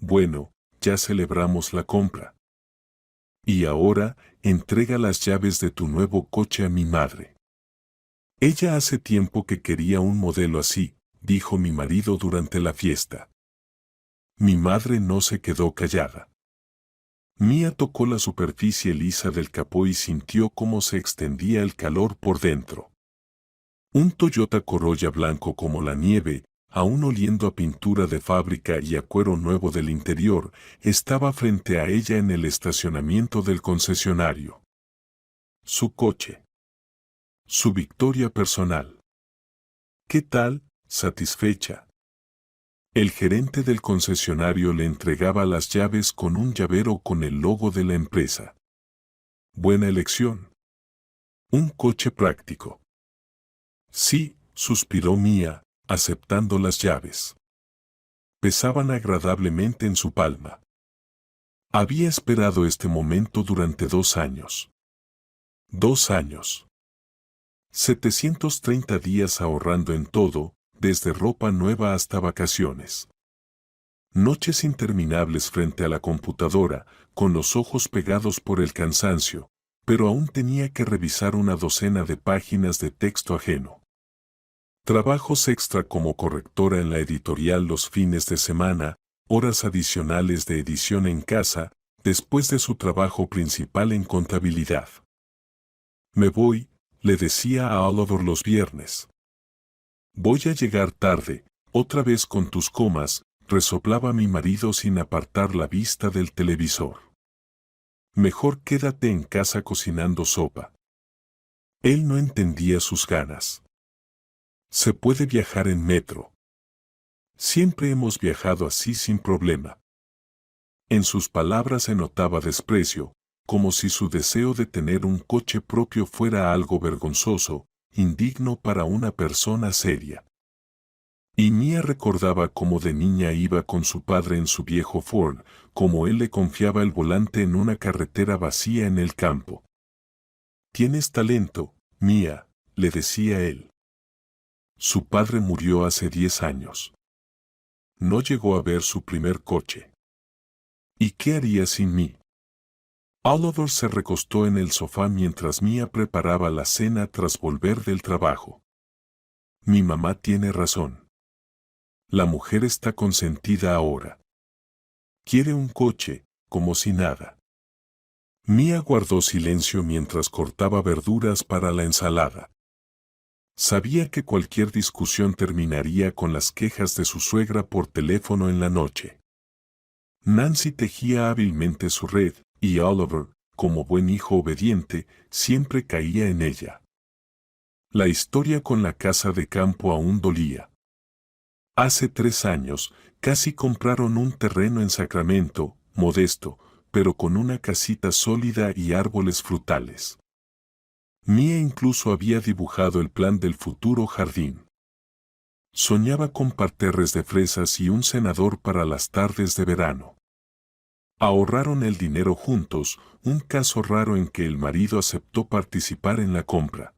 Bueno, ya celebramos la compra. Y ahora, entrega las llaves de tu nuevo coche a mi madre. Ella hace tiempo que quería un modelo así, dijo mi marido durante la fiesta. Mi madre no se quedó callada. Mía tocó la superficie lisa del capó y sintió cómo se extendía el calor por dentro. Un Toyota Corolla blanco como la nieve, aún oliendo a pintura de fábrica y a cuero nuevo del interior, estaba frente a ella en el estacionamiento del concesionario. Su coche. Su victoria personal. ¿Qué tal? Satisfecha. El gerente del concesionario le entregaba las llaves con un llavero con el logo de la empresa. Buena elección. Un coche práctico. Sí, suspiró Mía, aceptando las llaves. Pesaban agradablemente en su palma. Había esperado este momento durante 2 años. 2 años. 730 días ahorrando en todo, desde ropa nueva hasta vacaciones. Noches interminables frente a la computadora, con los ojos pegados por el cansancio, pero aún tenía que revisar una docena de páginas de texto ajeno. Trabajos extra como correctora en la editorial los fines de semana, horas adicionales de edición en casa, después de su trabajo principal en contabilidad. Me voy, le decía a Oliver los viernes. Voy a llegar tarde, otra vez con tus comas, resoplaba mi marido sin apartar la vista del televisor. Mejor quédate en casa cocinando sopa. Él no entendía sus ganas. Se puede viajar en metro. Siempre hemos viajado así sin problema. En sus palabras se notaba desprecio, como si su deseo de tener un coche propio fuera algo vergonzoso, indigno para una persona seria. Y Mía recordaba cómo de niña iba con su padre en su viejo Ford, cómo él le confiaba el volante en una carretera vacía en el campo. Tienes talento, Mía, le decía él. Su padre murió hace 10 años. No llegó a ver su primer coche. ¿Y qué haría sin mí? Oliver se recostó en el sofá mientras Mía preparaba la cena tras volver del trabajo. Mi mamá tiene razón. La mujer está consentida ahora. Quiere un coche, como si nada. Mía guardó silencio mientras cortaba verduras para la ensalada. Sabía que cualquier discusión terminaría con las quejas de su suegra por teléfono en la noche. Nancy tejía hábilmente su red, y Oliver, como buen hijo obediente, siempre caía en ella. La historia con la casa de campo aún dolía. Hace 3 años, casi compraron un terreno en Sacramento, modesto, pero con una casita sólida y árboles frutales. Mía incluso había dibujado el plan del futuro jardín. Soñaba con parterres de fresas y un cenador para las tardes de verano. Ahorraron el dinero juntos, un caso raro en que el marido aceptó participar en la compra.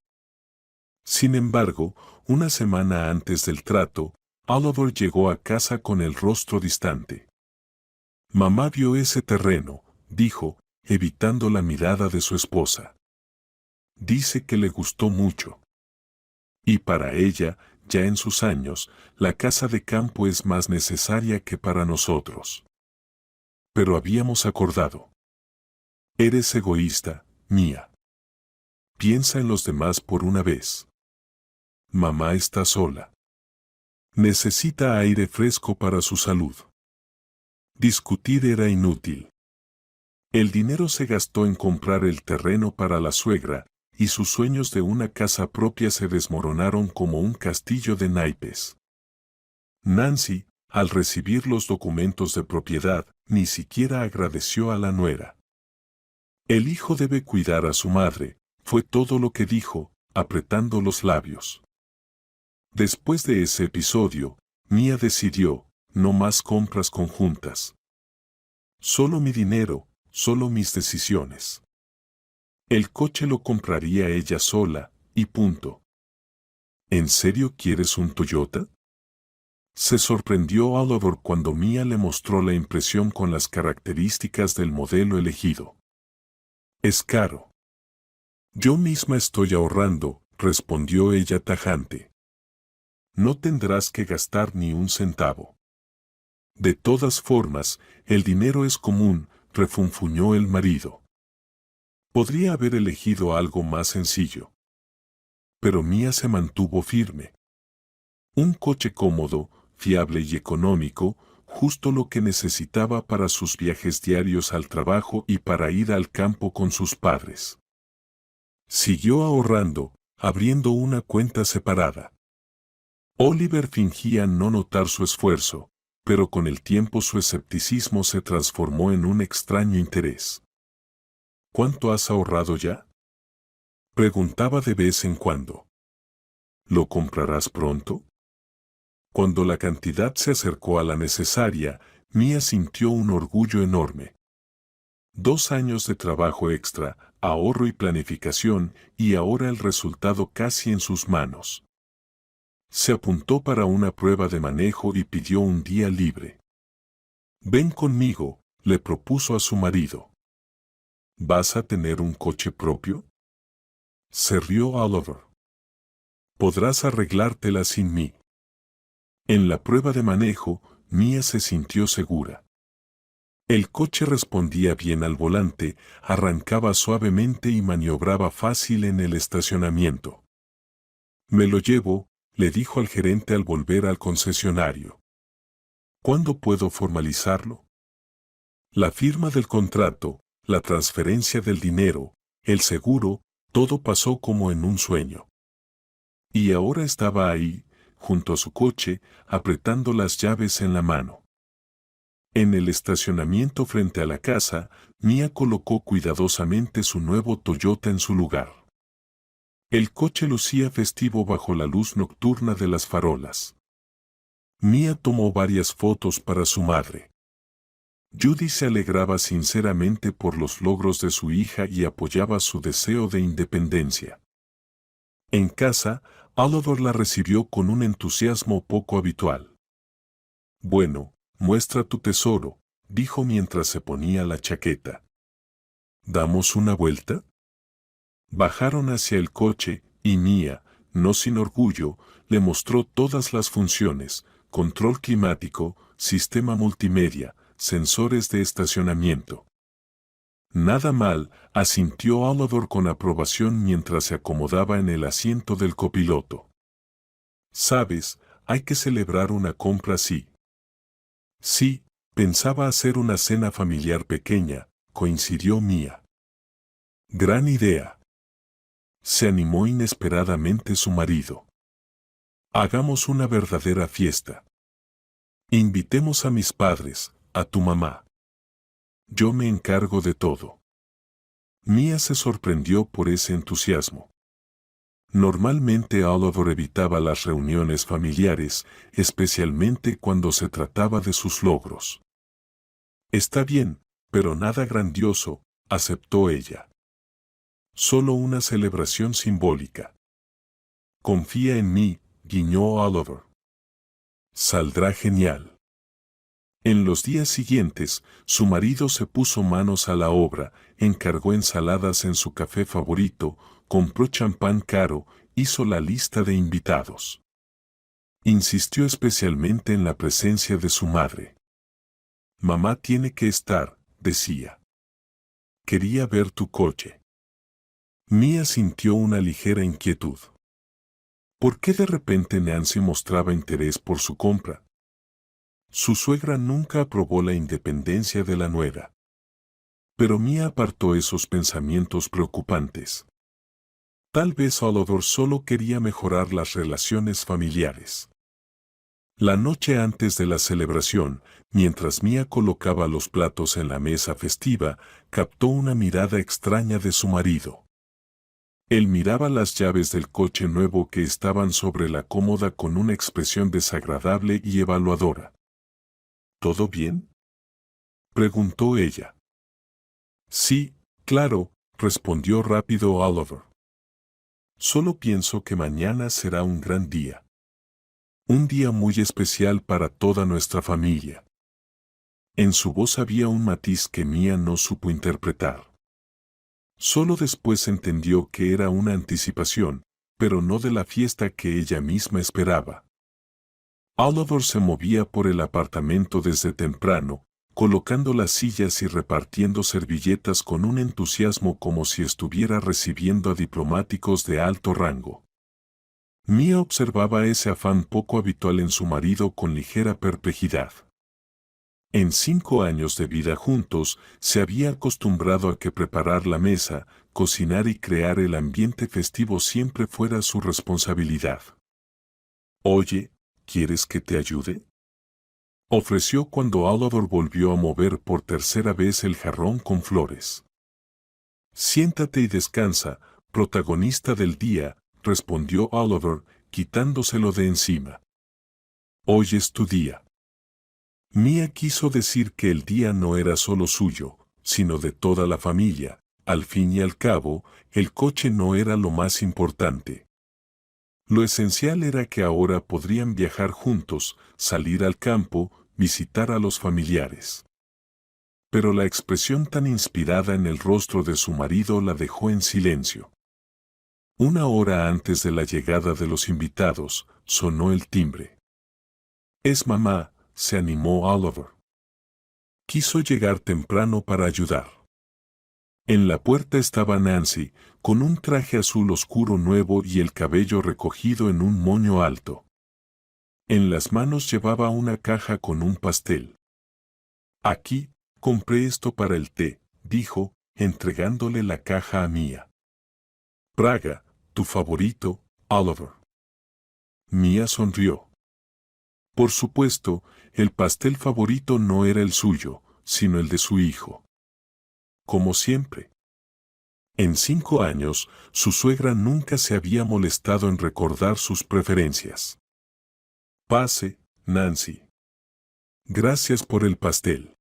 Sin embargo, una semana antes del trato, Oliver llegó a casa con el rostro distante. Mamá vio ese terreno, dijo, evitando la mirada de su esposa. Dice que le gustó mucho. Y para ella, ya en sus años, la casa de campo es más necesaria que para nosotros. Pero habíamos acordado. Eres egoísta, Mía. Piensa en los demás por una vez. Mamá está sola. Necesita aire fresco para su salud. Discutir era inútil. El dinero se gastó en comprar el terreno para la suegra, y sus sueños de una casa propia se desmoronaron como un castillo de naipes. Nancy, al recibir los documentos de propiedad, ni siquiera agradeció a la nuera. El hijo debe cuidar a su madre, fue todo lo que dijo, apretando los labios. Después de ese episodio, Mía decidió, no más compras conjuntas. Solo mi dinero, solo mis decisiones. El coche lo compraría ella sola, y punto. ¿En serio quieres un Toyota? Se sorprendió Oliver cuando Mia le mostró la impresión con las características del modelo elegido. Es caro. Yo misma estoy ahorrando, respondió ella tajante. No tendrás que gastar ni un centavo. De todas formas, el dinero es común, refunfuñó el marido. Podría haber elegido algo más sencillo. Pero Mia se mantuvo firme. Un coche cómodo, fiable y económico, justo lo que necesitaba para sus viajes diarios al trabajo y para ir al campo con sus padres. Siguió ahorrando, abriendo una cuenta separada. Oliver fingía no notar su esfuerzo, pero con el tiempo su escepticismo se transformó en un extraño interés. ¿Cuánto has ahorrado ya? Preguntaba de vez en cuando. ¿Lo comprarás pronto? Cuando la cantidad se acercó a la necesaria, Mia sintió un orgullo enorme. 2 años de trabajo extra, ahorro y planificación, y ahora el resultado casi en sus manos. Se apuntó para una prueba de manejo y pidió un día libre. Ven conmigo, le propuso a su marido. ¿Vas a tener un coche propio? Se rió Oliver. Podrás arreglártela sin mí. En la prueba de manejo, Mia se sintió segura. El coche respondía bien al volante, arrancaba suavemente y maniobraba fácil en el estacionamiento. Me lo llevo, le dijo al gerente al volver al concesionario. ¿Cuándo puedo formalizarlo? La firma del contrato, la transferencia del dinero, el seguro, todo pasó como en un sueño. Y ahora estaba ahí, junto a su coche, apretando las llaves en la mano. En el estacionamiento frente a la casa, Mia colocó cuidadosamente su nuevo Toyota en su lugar. El coche lucía festivo bajo la luz nocturna de las farolas. Mia tomó varias fotos para su madre. Judy se alegraba sinceramente por los logros de su hija y apoyaba su deseo de independencia. En casa, Oliver la recibió con un entusiasmo poco habitual. Bueno, muestra tu tesoro, dijo mientras se ponía la chaqueta. ¿Damos una vuelta? Bajaron hacia el coche, y Mia, no sin orgullo, le mostró todas las funciones: control climático, sistema multimedia, sensores de estacionamiento. Nada mal, asintió Oliver con aprobación mientras se acomodaba en el asiento del copiloto. Sabes, hay que celebrar una compra así. Sí, pensaba hacer una cena familiar pequeña, coincidió Mia. Gran idea. Se animó inesperadamente su marido. Hagamos una verdadera fiesta. Invitemos a mis padres, a tu mamá. Yo me encargo de todo. Mia se sorprendió por ese entusiasmo. Normalmente Oliver evitaba las reuniones familiares, especialmente cuando se trataba de sus logros. Está bien, pero nada grandioso, aceptó ella. Solo una celebración simbólica. Confía en mí, guiñó Oliver. Saldrá genial. En los días siguientes, su marido se puso manos a la obra, encargó ensaladas en su café favorito, compró champán caro, hizo la lista de invitados. Insistió especialmente en la presencia de su madre. Mamá tiene que estar, decía. Quería ver tu coche. Mia sintió una ligera inquietud. ¿Por qué de repente Nancy mostraba interés por su compra? Su suegra nunca aprobó la independencia de la nuera. Pero Mia apartó esos pensamientos preocupantes. Tal vez Oliver solo quería mejorar las relaciones familiares. La noche antes de la celebración, mientras Mia colocaba los platos en la mesa festiva, captó una mirada extraña de su marido. Él miraba las llaves del coche nuevo que estaban sobre la cómoda con una expresión desagradable y evaluadora. ¿Todo bien?, preguntó ella. Sí, claro, respondió rápido Oliver. Solo pienso que mañana será un gran día. Un día muy especial para toda nuestra familia. En su voz había un matiz que Mia no supo interpretar. Solo después entendió que era una anticipación, pero no de la fiesta que ella misma esperaba. Oliver se movía por el apartamento desde temprano, colocando las sillas y repartiendo servilletas con un entusiasmo como si estuviera recibiendo a diplomáticos de alto rango. Mia observaba ese afán poco habitual en su marido con ligera perplejidad. En 5 años de vida juntos, se había acostumbrado a que preparar la mesa, cocinar y crear el ambiente festivo siempre fuera su responsabilidad. «Oye, ¿quieres que te ayude?», ofreció cuando Oliver volvió a mover por tercera vez el jarrón con flores. «Siéntate y descansa, protagonista del día», respondió Oliver, quitándoselo de encima. «Hoy es tu día». Mia quiso decir que el día no era solo suyo, sino de toda la familia. Al fin y al cabo, el coche no era lo más importante. Lo esencial era que ahora podrían viajar juntos, salir al campo, visitar a los familiares. Pero la expresión tan inspirada en el rostro de su marido la dejó en silencio. 1 hora antes de la llegada de los invitados, sonó el timbre. «Es mamá», se animó Oliver. Quiso llegar temprano para ayudar. En la puerta estaba Nancy, con un traje azul oscuro nuevo y el cabello recogido en un moño alto. En las manos llevaba una caja con un pastel. «Aquí, compré esto para el té», dijo, entregándole la caja a Mia. «Praga, tu favorito, Oliver». Mia sonrió. Por supuesto, el pastel favorito no era el suyo, sino el de su hijo. Como siempre. En 5 años, su suegra nunca se había molestado en recordar sus preferencias. «Pase, Nancy». «Gracias por el pastel».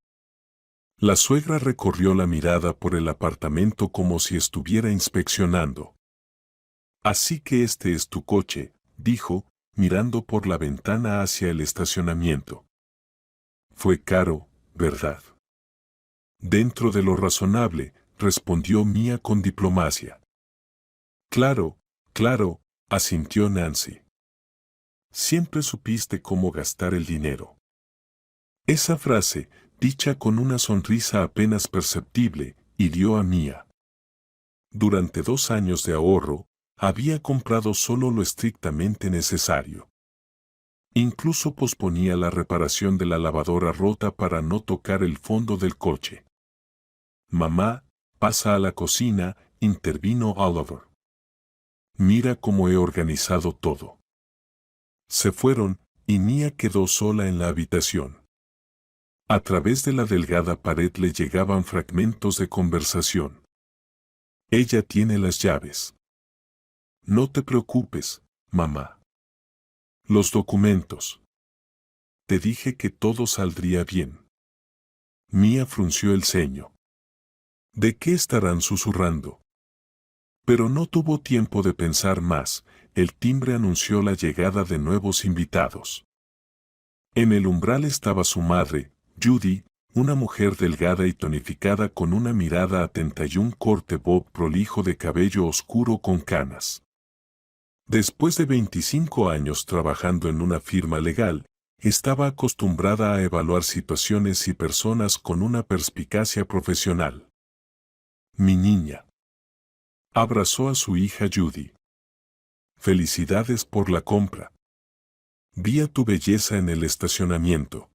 La suegra recorrió la mirada por el apartamento como si estuviera inspeccionando. «Así que este es tu coche», dijo, mirando por la ventana hacia el estacionamiento. «Fue caro, ¿verdad?». «Dentro de lo razonable», respondió Mia con diplomacia. «Claro, claro», asintió Nancy. «Siempre supiste cómo gastar el dinero». Esa frase, dicha con una sonrisa apenas perceptible, hirió a Mia. Durante 2 años de ahorro, había comprado solo lo estrictamente necesario. Incluso posponía la reparación de la lavadora rota para no tocar el fondo del coche. «Mamá, pasa a la cocina», intervino Oliver. «Mira cómo he organizado todo». Se fueron, y Mia quedó sola en la habitación. A través de la delgada pared le llegaban fragmentos de conversación. «Ella tiene las llaves». «No te preocupes, mamá». «Los documentos». «Te dije que todo saldría bien». Mia frunció el ceño. ¿De qué estarán susurrando? Pero no tuvo tiempo de pensar más, el timbre anunció la llegada de nuevos invitados. En el umbral estaba su madre, Judy, una mujer delgada y tonificada con una mirada atenta y un corte bob prolijo de cabello oscuro con canas. Después de 25 años trabajando en una firma legal, estaba acostumbrada a evaluar situaciones y personas con una perspicacia profesional. «Mi niña». Abrazó a su hija Judy. «Felicidades por la compra. Vi a tu belleza en el estacionamiento.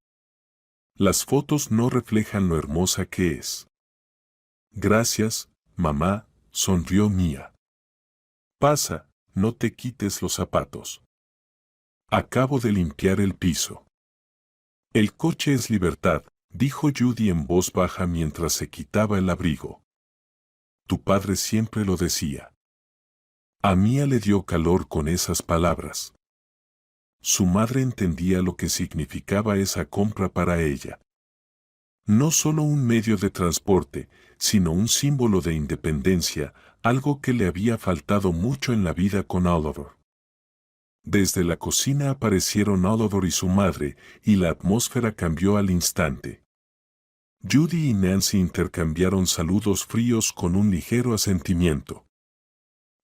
Las fotos no reflejan lo hermosa que es». «Gracias, mamá», sonrió Mia. «Pasa, no te quites los zapatos. Acabo de limpiar el piso». «El coche es libertad», dijo Judy en voz baja mientras se quitaba el abrigo. «Tu padre siempre lo decía». A Mia le dio calor con esas palabras. Su madre entendía lo que significaba esa compra para ella. No solo un medio de transporte, sino un símbolo de independencia, algo que le había faltado mucho en la vida con Oliver. Desde la cocina aparecieron Oliver y su madre, y la atmósfera cambió al instante. Judy y Nancy intercambiaron saludos fríos con un ligero asentimiento.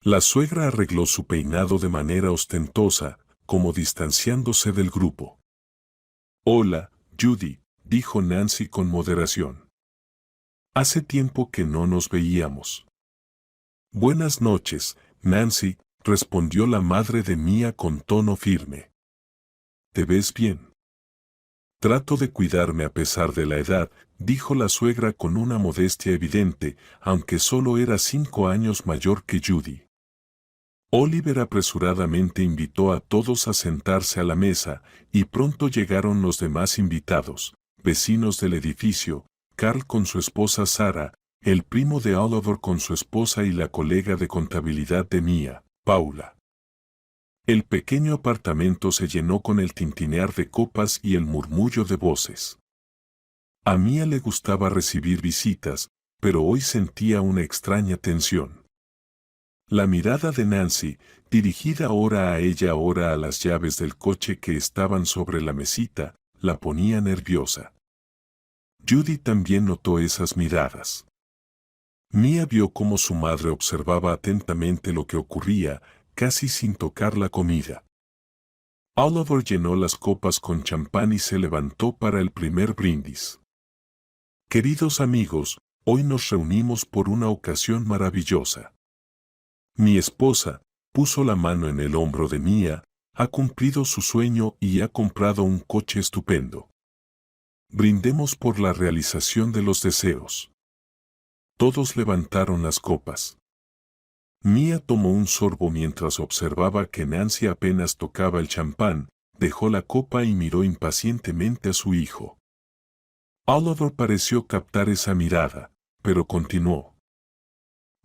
La suegra arregló su peinado de manera ostentosa, como distanciándose del grupo. «Hola, Judy», dijo Nancy con moderación. «Hace tiempo que no nos veíamos». «Buenas noches, Nancy», respondió la madre de Mia con tono firme. «¿Te ves bien?» «Trato de cuidarme a pesar de la edad», dijo la suegra con una modestia evidente, aunque solo era 5 años mayor que Judy. Oliver apresuradamente invitó a todos a sentarse a la mesa, y pronto llegaron los demás invitados, vecinos del edificio, Carl con su esposa Sarah, el primo de Oliver con su esposa y la colega de contabilidad de Mia, Paula. El pequeño apartamento se llenó con el tintinear de copas y el murmullo de voces. A Mia le gustaba recibir visitas, pero hoy sentía una extraña tensión. La mirada de Nancy, dirigida ahora a ella ahora a las llaves del coche que estaban sobre la mesita, la ponía nerviosa. Judy también notó esas miradas. Mia vio cómo su madre observaba atentamente lo que ocurría, casi sin tocar la comida. Oliver llenó las copas con champán y se levantó para el primer brindis. «Queridos amigos, hoy nos reunimos por una ocasión maravillosa. Mi esposa», puso la mano en el hombro de Mia, «ha cumplido su sueño y ha comprado un coche estupendo. Brindemos por la realización de los deseos». Todos levantaron las copas. Mia tomó un sorbo mientras observaba que Nancy apenas tocaba el champán, dejó la copa y miró impacientemente a su hijo. Oliver pareció captar esa mirada, pero continuó.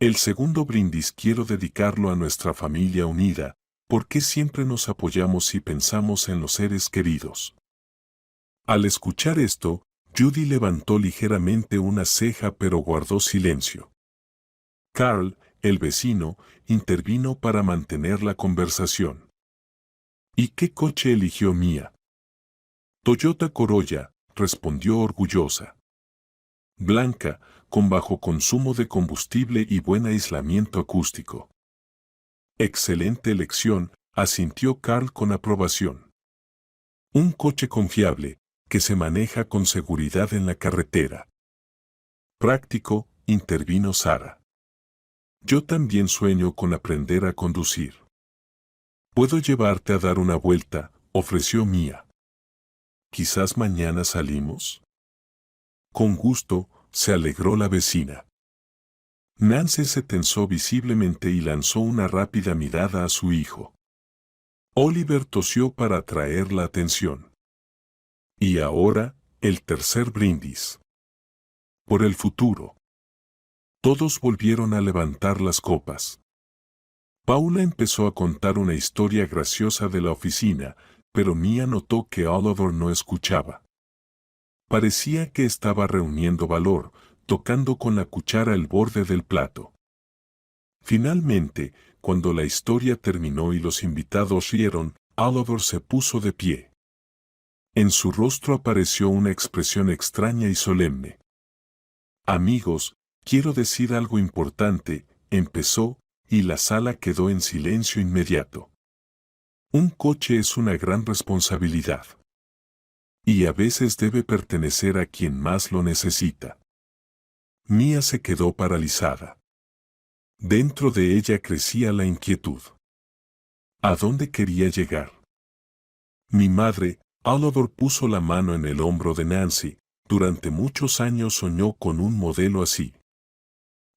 «El segundo brindis quiero dedicarlo a nuestra familia unida, porque siempre nos apoyamos y pensamos en los seres queridos». Al escuchar esto, Judy levantó ligeramente una ceja pero guardó silencio. Carl, el vecino, intervino para mantener la conversación. «¿Y qué coche eligió Mia?» «Toyota Corolla», respondió orgullosa. «Blanca, con bajo consumo de combustible y buen aislamiento acústico». «Excelente elección», asintió Carl con aprobación. «Un coche confiable, que se maneja con seguridad en la carretera». «Práctico», intervino Sarah. «Yo también sueño con aprender a conducir». «¿Puedo llevarte a dar una vuelta?», ofreció Mia. «Quizás mañana salimos». «Con gusto», se alegró la vecina. Nancy se tensó visiblemente y lanzó una rápida mirada a su hijo. Oliver tosió para atraer la atención. Y ahora, el tercer brindis. Por el futuro. Todos volvieron a levantar las copas. Paula empezó a contar una historia graciosa de la oficina, pero Mia notó que Oliver no escuchaba. Parecía que estaba reuniendo valor, tocando con la cuchara el borde del plato. Finalmente, cuando la historia terminó y los invitados rieron, Oliver se puso de pie. En su rostro apareció una expresión extraña y solemne. «Amigos, quiero decir algo importante», empezó, y la sala quedó en silencio inmediato. Un coche es una gran responsabilidad. Y a veces debe pertenecer a quien más lo necesita. Mia se quedó paralizada. Dentro de ella crecía la inquietud. ¿A dónde quería llegar? Mi madre, Oliver puso la mano en el hombro de Nancy, durante muchos años soñó con un modelo así.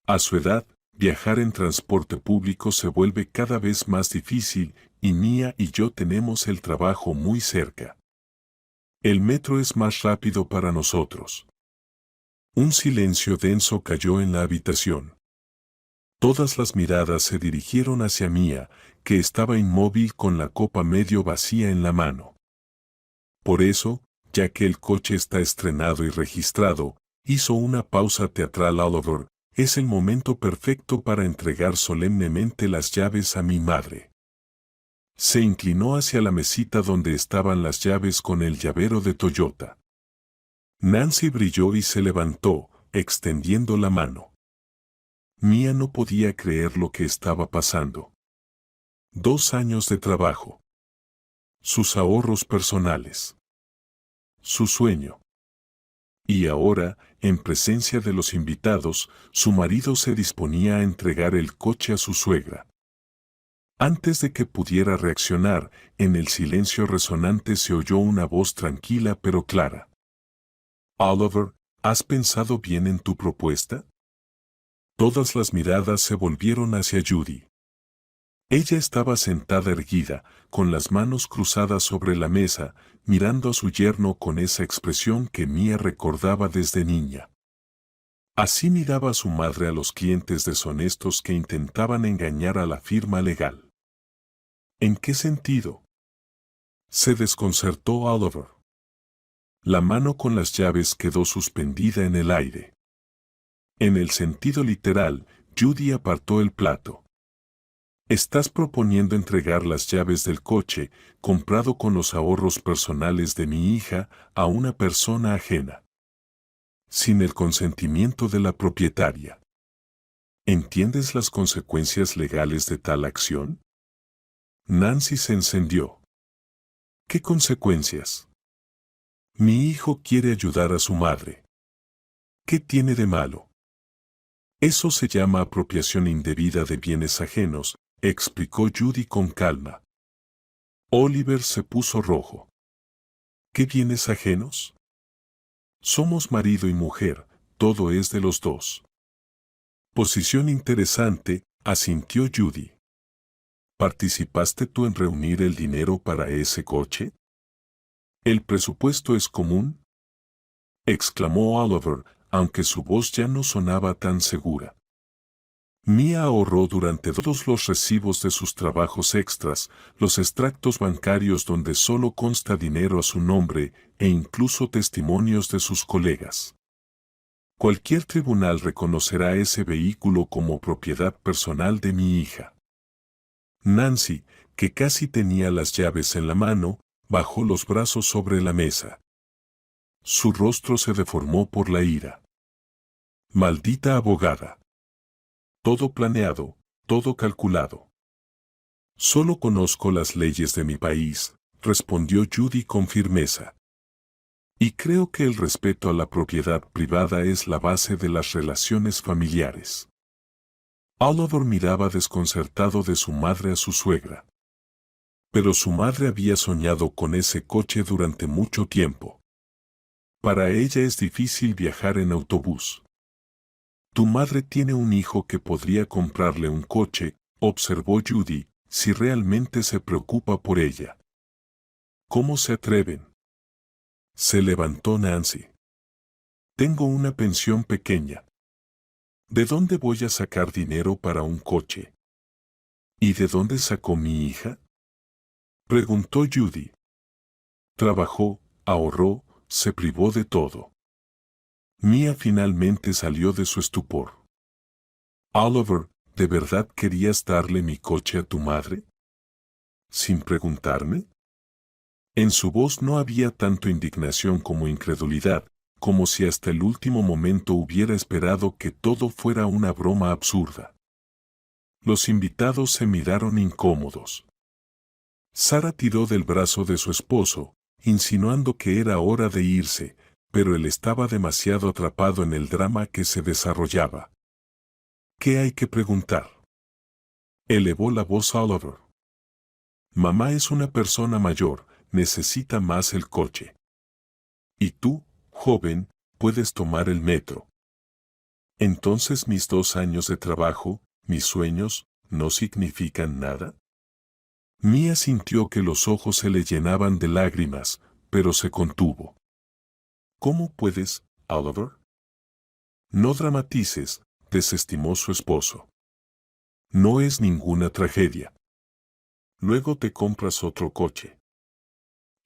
A su edad, viajar en transporte público se vuelve cada vez más difícil, y Mia y yo tenemos el trabajo muy cerca. El metro es más rápido para nosotros. Un silencio denso cayó en la habitación. Todas las miradas se dirigieron hacia Mia, que estaba inmóvil con la copa medio vacía en la mano. Por eso, ya que el coche está estrenado y registrado, hizo una pausa teatral Oliver, es el momento perfecto para entregar solemnemente las llaves a mi madre. Se inclinó hacia la mesita donde estaban las llaves con el llavero de Toyota. Nancy brilló y se levantó, extendiendo la mano. Mia no podía creer lo que estaba pasando. 2 años de trabajo. Sus ahorros personales. Su sueño. Y ahora, en presencia de los invitados, su marido se disponía a entregar el coche a su suegra. Antes de que pudiera reaccionar, en el silencio resonante se oyó una voz tranquila pero clara. Oliver, ¿has pensado bien en tu propuesta? Todas las miradas se volvieron hacia Judy. Ella estaba sentada erguida, con las manos cruzadas sobre la mesa, mirando a su yerno con esa expresión que Mia recordaba desde niña. Así miraba a su madre a los clientes deshonestos que intentaban engañar a la firma legal. ¿En qué sentido? Se desconcertó Oliver. La mano con las llaves quedó suspendida en el aire. En el sentido literal, Judy apartó el plato. Estás proponiendo entregar las llaves del coche, comprado con los ahorros personales de mi hija, a una persona ajena. Sin el consentimiento de la propietaria. ¿Entiendes las consecuencias legales de tal acción? Nancy se encendió. ¿Qué consecuencias? Mi hijo quiere ayudar a su madre. ¿Qué tiene de malo? Eso se llama apropiación indebida de bienes ajenos, explicó Judy con calma. Oliver se puso rojo. ¿Qué bienes ajenos? Somos marido y mujer, todo es de los dos. Posición interesante, asintió Judy. ¿Participaste tú en reunir el dinero para ese coche? ¿El presupuesto es común? Exclamó Oliver, aunque su voz ya no sonaba tan segura. Mia ahorró durante todos los recibos de sus trabajos extras, los extractos bancarios donde solo consta dinero a su nombre e incluso testimonios de sus colegas. Cualquier tribunal reconocerá ese vehículo como propiedad personal de mi hija. Nancy, que casi tenía las llaves en la mano, bajó los brazos sobre la mesa. Su rostro se deformó por la ira. Maldita abogada. Todo planeado, todo calculado. Solo conozco las leyes de mi país, respondió Judy con firmeza. Y creo que el respeto a la propiedad privada es la base de las relaciones familiares. Oliver miraba desconcertado de su madre a su suegra. Pero su madre había soñado con ese coche durante mucho tiempo. Para ella es difícil viajar en autobús. Tu madre tiene un hijo que podría comprarle un coche, observó Judy, si realmente se preocupa por ella. ¿Cómo se atreven? Se levantó Nancy. Tengo una pensión pequeña. ¿De dónde voy a sacar dinero para un coche? ¿Y de dónde sacó mi hija? Preguntó Judy. Trabajó, ahorró, se privó de todo. Mia finalmente salió de su estupor. Oliver, ¿de verdad querías darle mi coche a tu madre? ¿Sin preguntarme? En su voz no había tanto indignación como incredulidad, como si hasta el último momento hubiera esperado que todo fuera una broma absurda. Los invitados se miraron incómodos. Sara tiró del brazo de su esposo, insinuando que era hora de irse, pero él estaba demasiado atrapado en el drama que se desarrollaba. ¿Qué hay que preguntar? Elevó la voz a Oliver. Mamá es una persona mayor, necesita más el coche. Y tú, joven, puedes tomar el metro. Entonces mis 2 años de trabajo, mis sueños, ¿no significan nada? Mia sintió que los ojos se le llenaban de lágrimas, pero se contuvo. ¿Cómo puedes, Oliver? No dramatices, desestimó su esposo. No es ninguna tragedia. Luego te compras otro coche.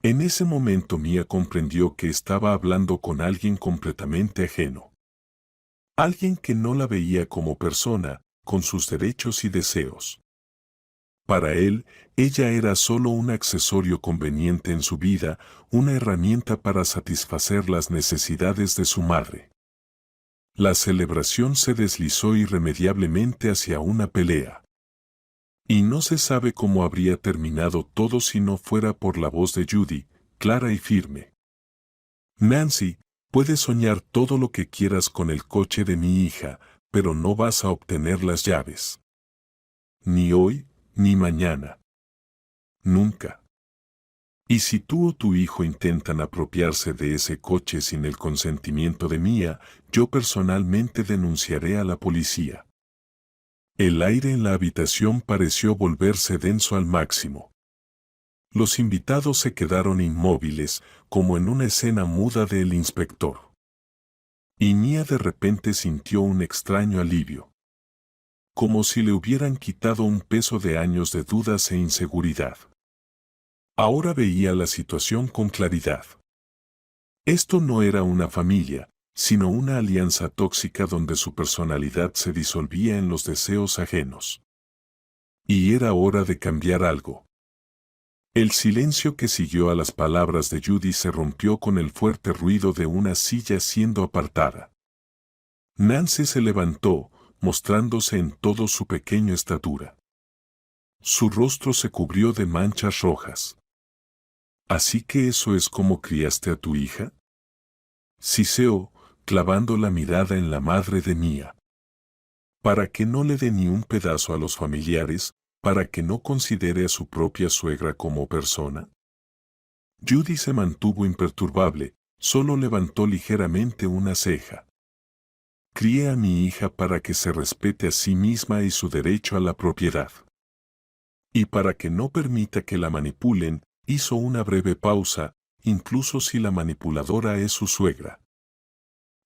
En ese momento Mia comprendió que estaba hablando con alguien completamente ajeno. Alguien que no la veía como persona, con sus derechos y deseos. Para él, ella era solo un accesorio conveniente en su vida, una herramienta para satisfacer las necesidades de su madre. La celebración se deslizó irremediablemente hacia una pelea. Y no se sabe cómo habría terminado todo si no fuera por la voz de Judy, clara y firme. Nancy, puedes soñar todo lo que quieras con el coche de mi hija, pero no vas a obtener las llaves. Ni hoy, ni mañana. Nunca. Y si tú o tu hijo intentan apropiarse de ese coche sin el consentimiento de Mia, yo personalmente denunciaré a la policía. El aire en la habitación pareció volverse denso al máximo. Los invitados se quedaron inmóviles, como en una escena muda de El Inspector. Y Mia de repente sintió un extraño alivio. Como si le hubieran quitado un peso de años de dudas e inseguridad. Ahora veía la situación con claridad. Esto no era una familia, sino una alianza tóxica donde su personalidad se disolvía en los deseos ajenos. Y era hora de cambiar algo. El silencio que siguió a las palabras de Judy se rompió con el fuerte ruido de una silla siendo apartada. Nancy se levantó, mostrándose en toda su pequeña estatura. Su rostro se cubrió de manchas rojas. ¿Así que eso es como criaste a tu hija? Siseó, clavando la mirada en la madre de Mia. Para que no le dé ni un pedazo a los familiares, para que no considere a su propia suegra como persona. Judy se mantuvo imperturbable, solo levantó ligeramente una ceja. Crié a mi hija para que se respete a sí misma y su derecho a la propiedad. Y para que no permita que la manipulen, hizo una breve pausa, incluso si la manipuladora es su suegra.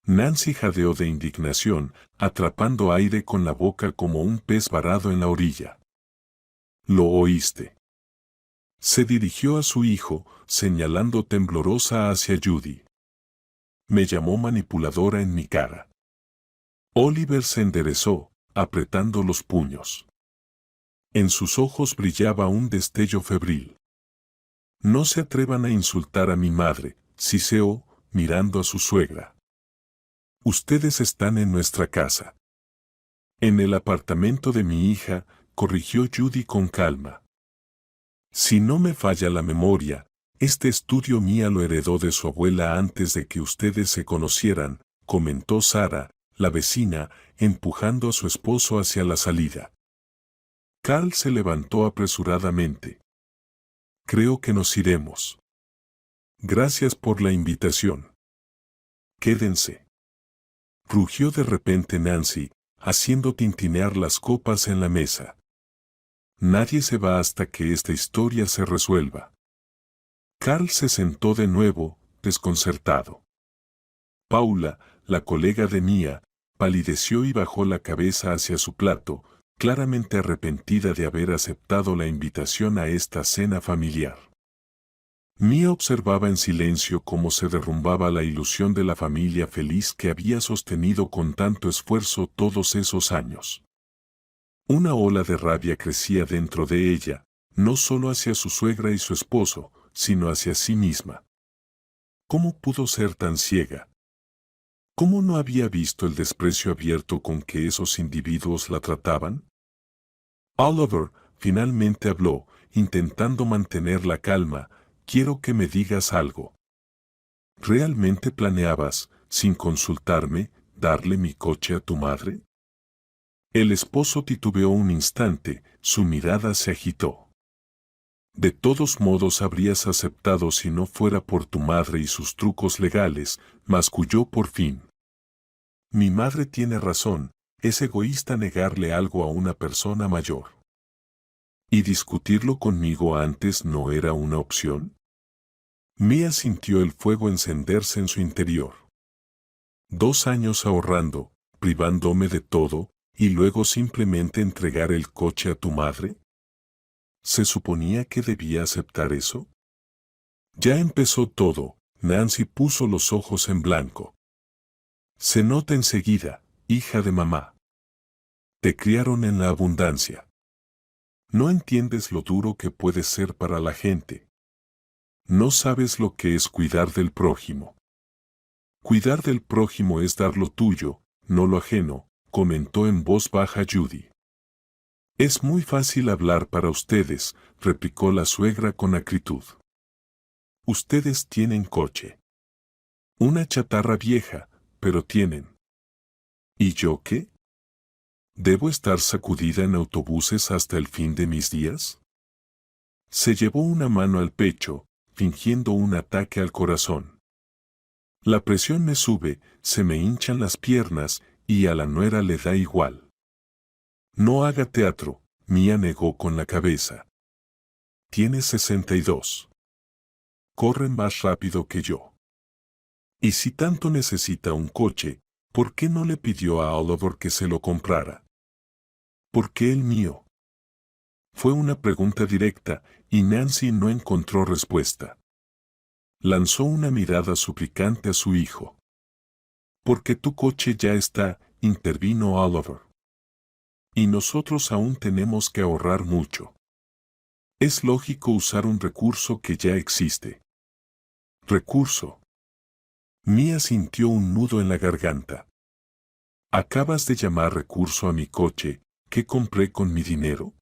Nancy jadeó de indignación, atrapando aire con la boca como un pez varado en la orilla. ¿Lo oíste? Se dirigió a su hijo, señalando temblorosa hacia Judy. Me llamó manipuladora en mi cara. Oliver se enderezó, apretando los puños. En sus ojos brillaba un destello febril. No se atrevan a insultar a mi madre, siseó, mirando a su suegra. Ustedes están en nuestra casa. En el apartamento de mi hija, corrigió Judy con calma. Si no me falla la memoria, este estudio Mia lo heredó de su abuela antes de que ustedes se conocieran, comentó Sara, la vecina, empujando a su esposo hacia la salida. Carl se levantó apresuradamente. Creo que nos iremos. Gracias por la invitación. Quédense. Rugió de repente Nancy, haciendo tintinear las copas en la mesa. Nadie se va hasta que esta historia se resuelva. Carl se sentó de nuevo, desconcertado. Paula, la colega de Mia, palideció y bajó la cabeza hacia su plato, claramente arrepentida de haber aceptado la invitación a esta cena familiar. Mia observaba en silencio cómo se derrumbaba la ilusión de la familia feliz que había sostenido con tanto esfuerzo todos esos años. Una ola de rabia crecía dentro de ella, no solo hacia su suegra y su esposo, sino hacia sí misma. ¿Cómo pudo ser tan ciega? ¿Cómo no había visto el desprecio abierto con que esos individuos la trataban? Oliver finalmente habló, intentando mantener la calma. Quiero que me digas algo. ¿Realmente planeabas, sin consultarme, darle mi coche a tu madre? El esposo titubeó un instante, su mirada se agitó. De todos modos habrías aceptado si no fuera por tu madre y sus trucos legales, masculló por fin. Mi madre tiene razón, es egoísta negarle algo a una persona mayor. ¿Y discutirlo conmigo antes no era una opción? Mia sintió el fuego encenderse en su interior. 2 años ahorrando, privándome de todo, y luego simplemente entregar el coche a tu madre. ¿Se suponía que debía aceptar eso? Ya empezó todo, Nancy puso los ojos en blanco. Se nota enseguida, hija de mamá. Te criaron en la abundancia. No entiendes lo duro que puede ser para la gente. No sabes lo que es cuidar del prójimo. Cuidar del prójimo es dar lo tuyo, no lo ajeno, comentó en voz baja Judy. Es muy fácil hablar para ustedes, replicó la suegra con acritud. Ustedes tienen coche. Una chatarra vieja, pero tienen. ¿Y yo qué? ¿Debo estar sacudida en autobuses hasta el fin de mis días? Se llevó una mano al pecho, fingiendo un ataque al corazón. La presión me sube, se me hinchan las piernas, y a la nuera le da igual. No haga teatro, Mía negó con la cabeza. Tiene 62. Corre más rápido que yo. Y si tanto necesita un coche, ¿por qué no le pidió a Oliver que se lo comprara? ¿Por qué el mío? Fue una pregunta directa, y Nancy no encontró respuesta. Lanzó una mirada suplicante a su hijo. Porque tu coche ya está, intervino Oliver. Y nosotros aún tenemos que ahorrar mucho. Es lógico usar un recurso que ya existe. Recurso. Mía sintió un nudo en la garganta. ¿Acabas de llamar recurso a mi coche, que compré con mi dinero?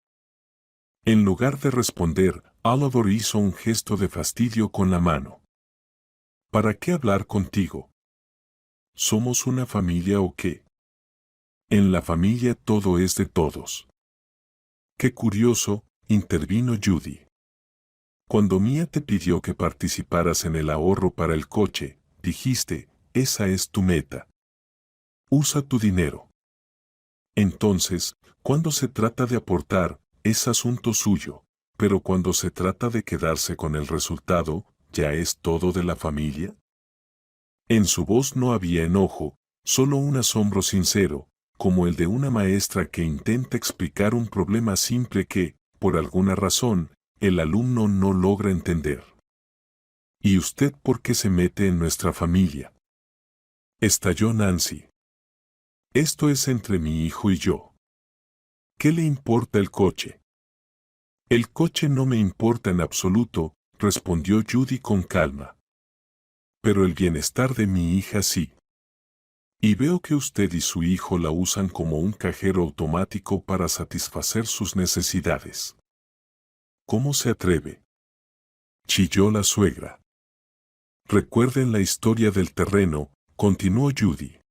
En lugar de responder, Oliver hizo un gesto de fastidio con la mano. ¿Para qué hablar contigo? ¿Somos una familia o qué? En la familia todo es de todos. Qué curioso, intervino Judy. Cuando Mía te pidió que participaras en el ahorro para el coche, dijiste, esa es tu meta. Usa tu dinero. Entonces, cuando se trata de aportar, es asunto suyo, pero cuando se trata de quedarse con el resultado, ¿ya es todo de la familia? En su voz no había enojo, solo un asombro sincero, como el de una maestra que intenta explicar un problema simple que, por alguna razón, el alumno no logra entender. ¿Y usted por qué se mete en nuestra familia? Estalló Nancy. Esto es entre mi hijo y yo. ¿Qué le importa el coche? El coche no me importa en absoluto, respondió Judy con calma. Pero el bienestar de mi hija sí. Y veo que usted y su hijo la usan como un cajero automático para satisfacer sus necesidades. ¿Cómo se atreve? Chilló la suegra. Recuerden la historia del terreno, continuó Judy.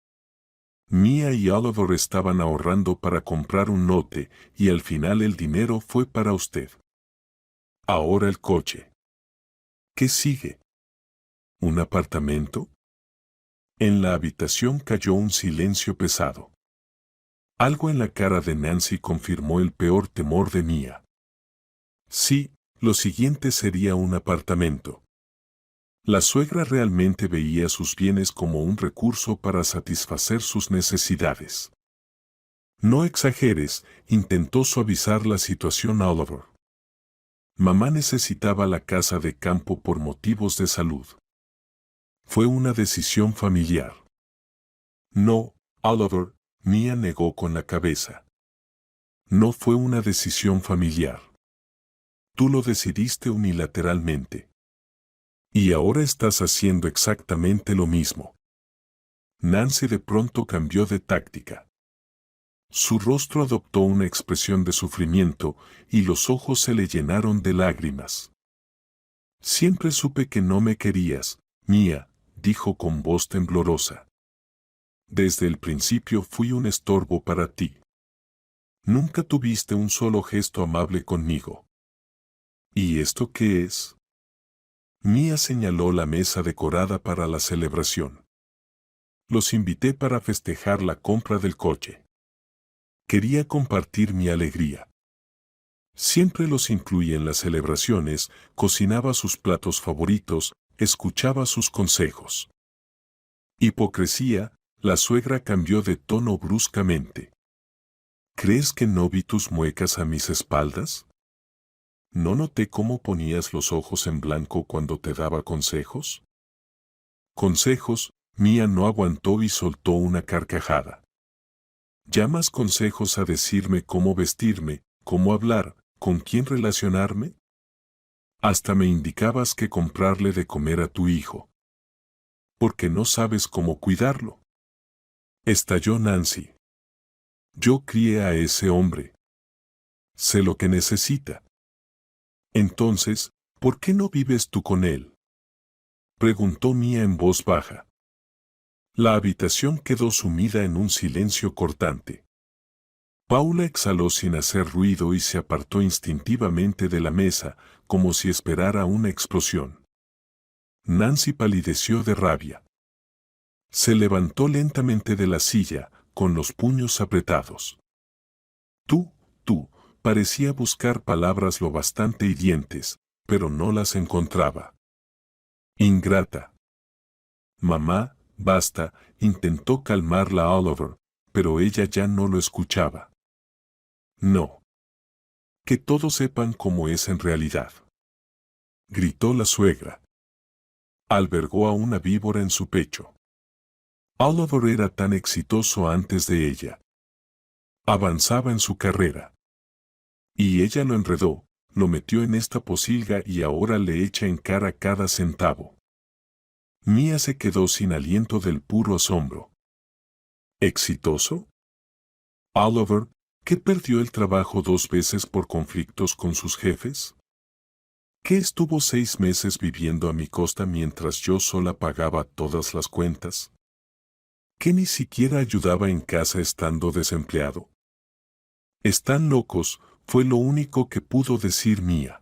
Mía y Oliver estaban ahorrando para comprar un lote, y al final el dinero fue para usted. Ahora el coche. ¿Qué sigue? ¿Un apartamento? En la habitación cayó un silencio pesado. Algo en la cara de Nancy confirmó el peor temor de Mía. Sí, lo siguiente sería un apartamento. La suegra realmente veía sus bienes como un recurso para satisfacer sus necesidades. No exageres, intentó suavizar la situación Oliver. Mamá necesitaba la casa de campo por motivos de salud. Fue una decisión familiar. No, Oliver, Mía negó con la cabeza. No fue una decisión familiar. Tú lo decidiste unilateralmente. Y ahora estás haciendo exactamente lo mismo. Nancy de pronto cambió de táctica. Su rostro adoptó una expresión de sufrimiento y los ojos se le llenaron de lágrimas. Siempre supe que no me querías, Mía, dijo con voz temblorosa. Desde el principio fui un estorbo para ti. Nunca tuviste un solo gesto amable conmigo. ¿Y esto qué es? Mía señaló la mesa decorada para la celebración. Los invité para festejar la compra del coche. Quería compartir mi alegría. Siempre los incluía en las celebraciones, cocinaba sus platos favoritos, escuchaba sus consejos. Hipocresía, la suegra cambió de tono bruscamente. ¿Crees que no vi tus muecas a mis espaldas? ¿No noté cómo ponías los ojos en blanco cuando te daba consejos? Consejos, Mía no aguantó y soltó una carcajada. ¿Llamas consejos a decirme cómo vestirme, cómo hablar, ¿con quién relacionarme? Hasta me indicabas que comprarle de comer a tu hijo. Porque no sabes cómo cuidarlo. Estalló Nancy. Yo crié a ese hombre. Sé lo que necesita. Entonces, ¿por qué no vives tú con él? Preguntó Mia en voz baja. La habitación quedó sumida en un silencio cortante. Paula exhaló sin hacer ruido y se apartó instintivamente de la mesa, como si esperara una explosión. Nancy palideció de rabia. Se levantó lentamente de la silla, con los puños apretados. Tú, parecía buscar palabras lo bastante hirientes, pero no las encontraba. Ingrata. Mamá, basta, intentó calmarla a Oliver, pero ella ya no lo escuchaba. No. Que todos sepan cómo es en realidad. Gritó la suegra. Albergó a una víbora en su pecho. Oliver era tan exitoso antes de ella. Avanzaba en su carrera. Y ella lo enredó, lo metió en esta pocilga y ahora le echa en cara cada centavo. Mia se quedó sin aliento del puro asombro. ¿Exitoso? Oliver, ¿qué perdió el trabajo 2 veces por conflictos con sus jefes? ¿Qué estuvo 6 meses viviendo a mi costa mientras yo sola pagaba todas las cuentas? ¿Qué ni siquiera ayudaba en casa estando desempleado? Están locos, fue lo único que pudo decir Mia.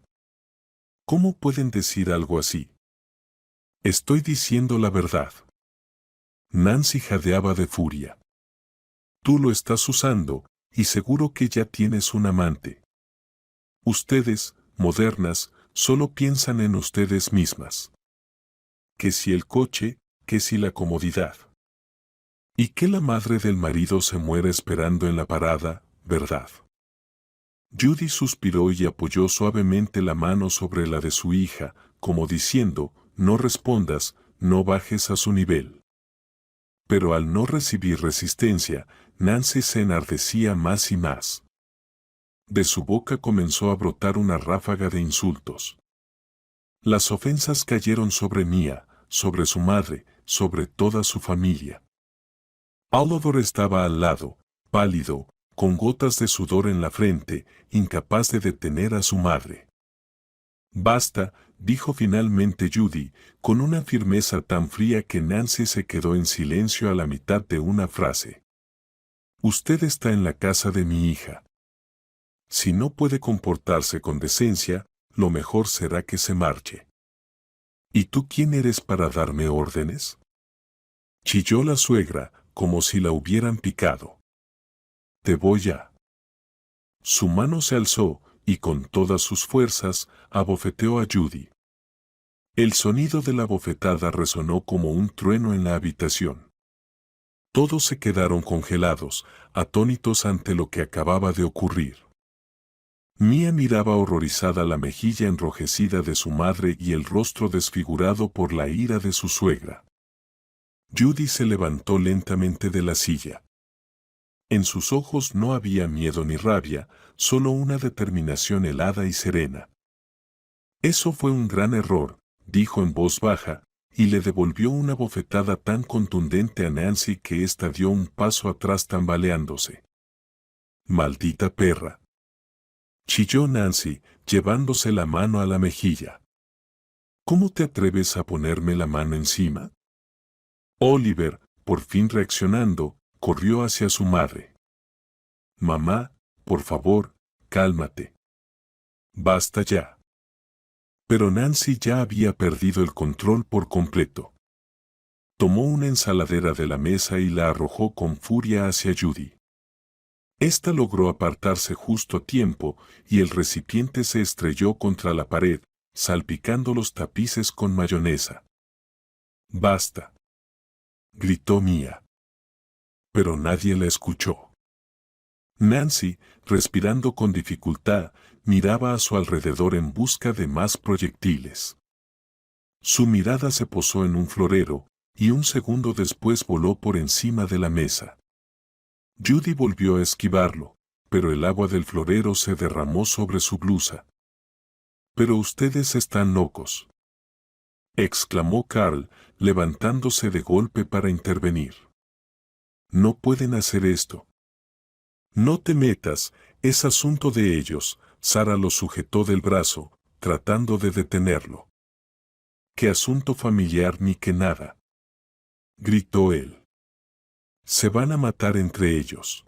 ¿Cómo pueden decir algo así? Estoy diciendo la verdad. Nancy jadeaba de furia. Tú lo estás usando, y seguro que ya tienes un amante. Ustedes, modernas, solo piensan en ustedes mismas. Que si el coche, que si la comodidad. Y que la madre del marido se muera esperando en la parada, ¿verdad? Judy suspiró y apoyó suavemente la mano sobre la de su hija, como diciendo, no respondas, no bajes a su nivel. Pero al no recibir resistencia, Nancy se enardecía más y más. De su boca comenzó a brotar una ráfaga de insultos. Las ofensas cayeron sobre Mia, sobre su madre, sobre toda su familia. Oliver estaba al lado, pálido, con gotas de sudor en la frente, incapaz de detener a su madre. Basta, dijo finalmente Judy, con una firmeza tan fría que Nancy se quedó en silencio a la mitad de una frase. Usted está en la casa de mi hija. Si no puede comportarse con decencia, lo mejor será que se marche. ¿Y tú quién eres para darme órdenes? Chilló la suegra, como si la hubieran picado. Te voy a... Su mano se alzó, y con todas sus fuerzas, abofeteó a Judy. El sonido de la bofetada resonó como un trueno en la habitación. Todos se quedaron congelados, atónitos ante lo que acababa de ocurrir. Mia miraba horrorizada la mejilla enrojecida de su madre y el rostro desfigurado por la ira de su suegra. Judy se levantó lentamente de la silla. En sus ojos no había miedo ni rabia, solo una determinación helada y serena. Eso fue un gran error, dijo en voz baja, y le devolvió una bofetada tan contundente a Nancy que ésta dio un paso atrás tambaleándose. ¡Maldita perra!, chilló Nancy, llevándose la mano a la mejilla. ¿Cómo te atreves a ponerme la mano encima? Oliver, por fin reaccionando, corrió hacia su madre. Mamá, por favor, cálmate. Basta ya. Pero Nancy ya había perdido el control por completo. Tomó una ensaladera de la mesa y la arrojó con furia hacia Judy. Esta logró apartarse justo a tiempo y el recipiente se estrelló contra la pared, salpicando los tapices con mayonesa. Basta, gritó Mia. Pero nadie la escuchó. Nancy, respirando con dificultad, miraba a su alrededor en busca de más proyectiles. Su mirada se posó en un florero, y un segundo después voló por encima de la mesa. Judy volvió a esquivarlo, pero el agua del florero se derramó sobre su blusa. «Pero ustedes están locos», exclamó Carl, levantándose de golpe para intervenir. «No pueden hacer esto». «No te metas, es asunto de ellos», Sara lo sujetó del brazo, tratando de detenerlo. «¿Qué asunto familiar ni que nada?», gritó él. «Se van a matar entre ellos».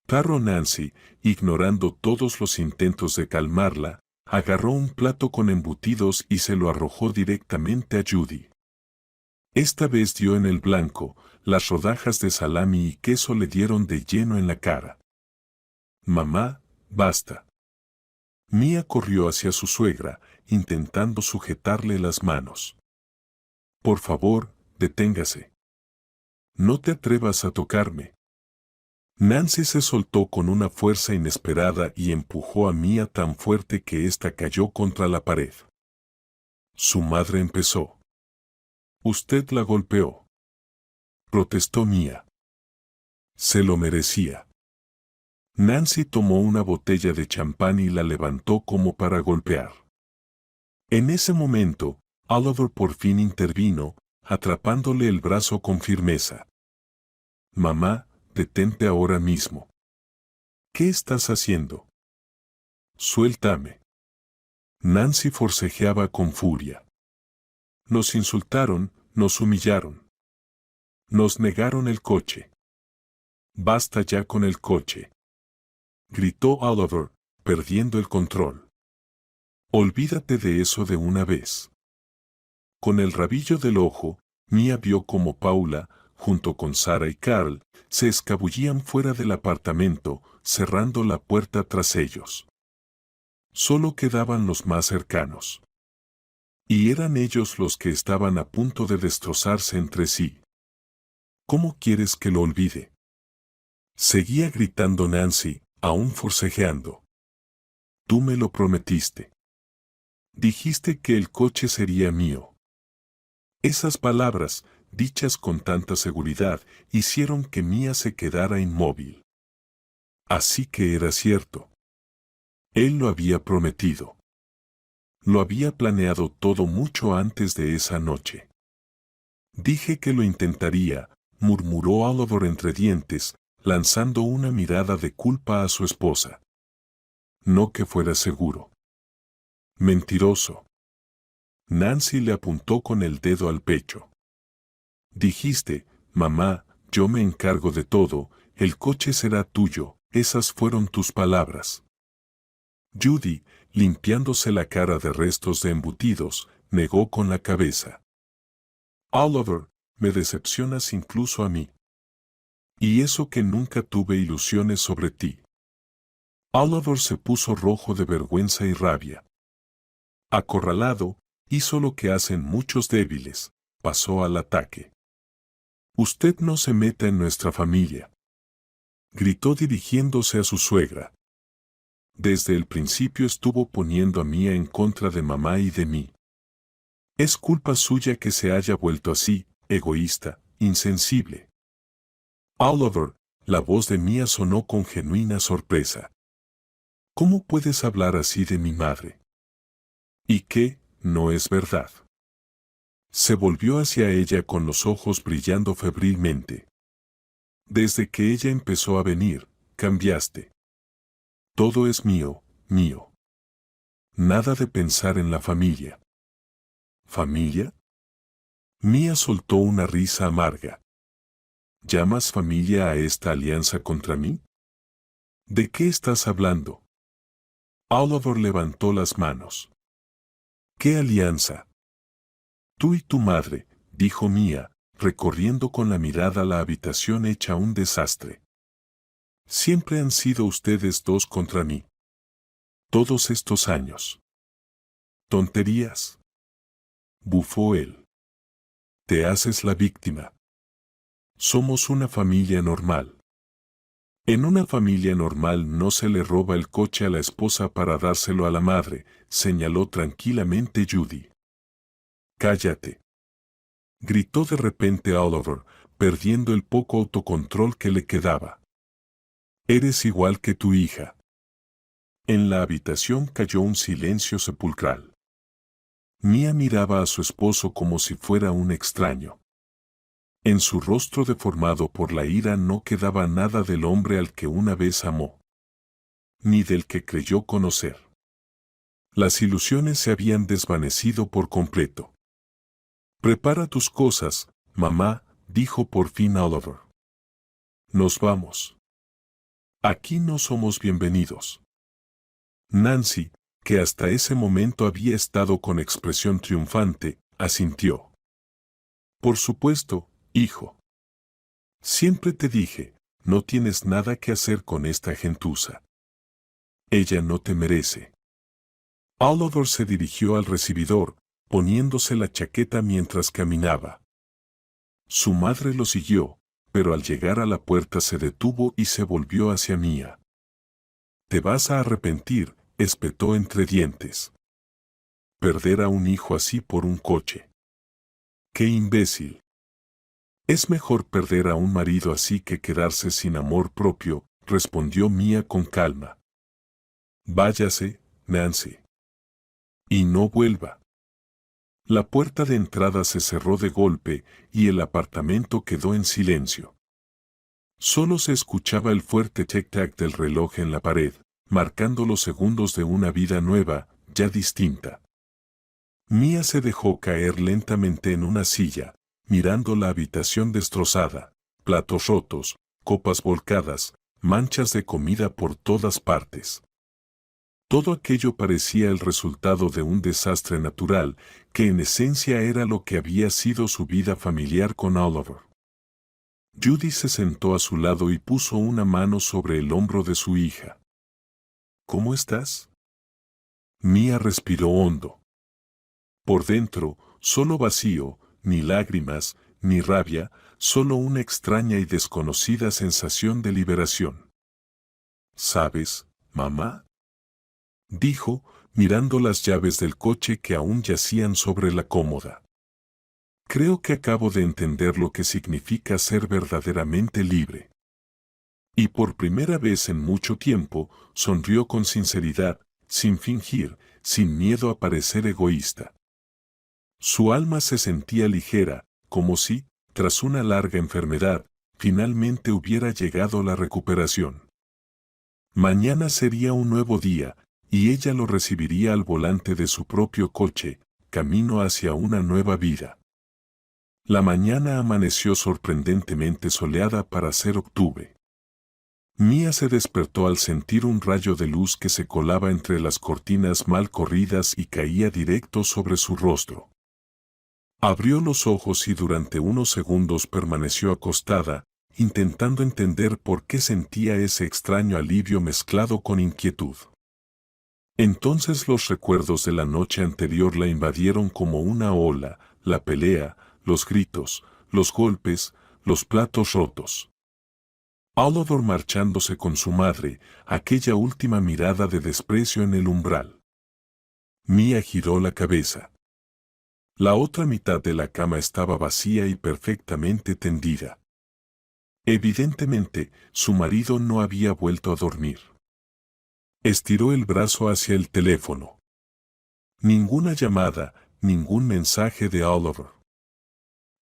Tarro Nancy, ignorando todos los intentos de calmarla, agarró un plato con embutidos y se lo arrojó directamente a Judy. Esta vez dio en el blanco, las rodajas de salami y queso le dieron de lleno en la cara. «Mamá, basta». Mia corrió hacia su suegra, intentando sujetarle las manos. «Por favor, deténgase. No te atrevas a tocarme». Nancy se soltó con una fuerza inesperada y empujó a Mia tan fuerte que ésta cayó contra la pared. Su madre empezó. «Usted la golpeó», protestó Mia. «Se lo merecía». Nancy tomó una botella de champán y la levantó como para golpear. En ese momento, Oliver por fin intervino, atrapándole el brazo con firmeza. «Mamá, detente ahora mismo». «¿Qué estás haciendo?». «Suéltame». Nancy forcejeaba con furia. «Nos insultaron, nos humillaron. Nos negaron el coche». «Basta ya con el coche», gritó Oliver, perdiendo el control. «Olvídate de eso de una vez». Con el rabillo del ojo, Mia vio como Paula, junto con Sara y Carl, se escabullían fuera del apartamento, cerrando la puerta tras ellos. Solo quedaban los más cercanos. Y eran ellos los que estaban a punto de destrozarse entre sí. «¿Cómo quieres que lo olvide?», seguía gritando Nancy, aún forcejeando. «Tú me lo prometiste. Dijiste que el coche sería mío». Esas palabras, dichas con tanta seguridad, hicieron que Mia se quedara inmóvil. Así que era cierto. Él lo había prometido. Lo había planeado todo mucho antes de esa noche. «Dije que lo intentaría», murmuró Oliver entre dientes, lanzando una mirada de culpa a su esposa. «No que fuera seguro». «Mentiroso». Nancy le apuntó con el dedo al pecho. «Dijiste, mamá, yo me encargo de todo, el coche será tuyo», esas fueron tus palabras. Judy, limpiándose la cara de restos de embutidos, negó con la cabeza. «Oliver, me decepcionas incluso a mí. Y eso que nunca tuve ilusiones sobre ti». Oliver se puso rojo de vergüenza y rabia. Acorralado, hizo lo que hacen muchos débiles, pasó al ataque. «Usted no se meta en nuestra familia», gritó dirigiéndose a su suegra. «Desde el principio estuvo poniendo a Mia en contra de mamá y de mí. Es culpa suya que se haya vuelto así, egoísta, insensible». «Oliver», la voz de Mia sonó con genuina sorpresa. «¿Cómo puedes hablar así de mi madre? ¿Y qué, no es verdad?». Se volvió hacia ella con los ojos brillando febrilmente. «Desde que ella empezó a venir, cambiaste. Todo es mío, mío. Nada de pensar en la familia». «¿Familia?». Mia soltó una risa amarga. «¿Llamas familia a esta alianza contra mí? ¿De qué estás hablando?». Oliver levantó las manos. «¿Qué alianza?». «Tú y tu madre», dijo Mia, recorriendo con la mirada la habitación hecha un desastre. «Siempre han sido ustedes dos contra mí. Todos estos años». «Tonterías», bufó él. «Te haces la víctima. Somos una familia normal». «En una familia normal no se le roba el coche a la esposa para dárselo a la madre», señaló tranquilamente Judy. «Cállate», gritó de repente Oliver, perdiendo el poco autocontrol que le quedaba. Eres igual que tu hija. En la habitación cayó un silencio sepulcral. Mia miraba a su esposo como si fuera un extraño. En su rostro deformado por la ira no quedaba nada del hombre al que una vez amó, ni del que creyó conocer. Las ilusiones se habían desvanecido por completo. «Prepara tus cosas, mamá», dijo por fin Oliver. «Nos vamos. Aquí no somos bienvenidos». Nancy, que hasta ese momento había estado con expresión triunfante, asintió. «Por supuesto, hijo. Siempre te dije, no tienes nada que hacer con esta gentuza. Ella no te merece». Oliver se dirigió al recibidor, poniéndose la chaqueta mientras caminaba. Su madre lo siguió, pero al llegar a la puerta se detuvo y se volvió hacia Mia. «Te vas a arrepentir», espetó entre dientes. «Perder a un hijo así por un coche. ¡Qué imbécil! Es mejor perder a un marido así que quedarse sin amor propio», respondió Mia con calma. «Váyase, Nancy. Y no vuelva». La puerta de entrada se cerró de golpe y el apartamento quedó en silencio. Solo se escuchaba el fuerte tic-tac del reloj en la pared, marcando los segundos de una vida nueva, ya distinta. Mia se dejó caer lentamente en una silla, mirando la habitación destrozada, platos rotos, copas volcadas, manchas de comida por todas partes. Todo aquello parecía el resultado de un desastre natural, que en esencia era lo que había sido su vida familiar con Oliver. Judy se sentó a su lado y puso una mano sobre el hombro de su hija. «¿Cómo estás?» Mia respiró hondo. Por dentro, solo vacío, ni lágrimas, ni rabia, solo una extraña y desconocida sensación de liberación. «¿Sabes, mamá?», dijo, mirando las llaves del coche que aún yacían sobre la cómoda. «Creo que acabo de entender lo que significa ser verdaderamente libre». Y por primera vez en mucho tiempo, sonrió con sinceridad, sin fingir, sin miedo a parecer egoísta. Su alma se sentía ligera, como si, tras una larga enfermedad, finalmente hubiera llegado la recuperación. Mañana sería un nuevo día, y ella lo recibiría al volante de su propio coche, camino hacia una nueva vida. La mañana amaneció sorprendentemente soleada para ser octubre. Mia se despertó al sentir un rayo de luz que se colaba entre las cortinas mal corridas y caía directo sobre su rostro. Abrió los ojos y durante unos segundos permaneció acostada, intentando entender por qué sentía ese extraño alivio mezclado con inquietud. Entonces los recuerdos de la noche anterior la invadieron como una ola, la pelea, los gritos, los golpes, los platos rotos. Oliver marchándose con su madre, aquella última mirada de desprecio en el umbral. Mia giró la cabeza. La otra mitad de la cama estaba vacía y perfectamente tendida. Evidentemente, su marido no había vuelto a dormir. Estiró el brazo hacia el teléfono. Ninguna llamada, ningún mensaje de Oliver.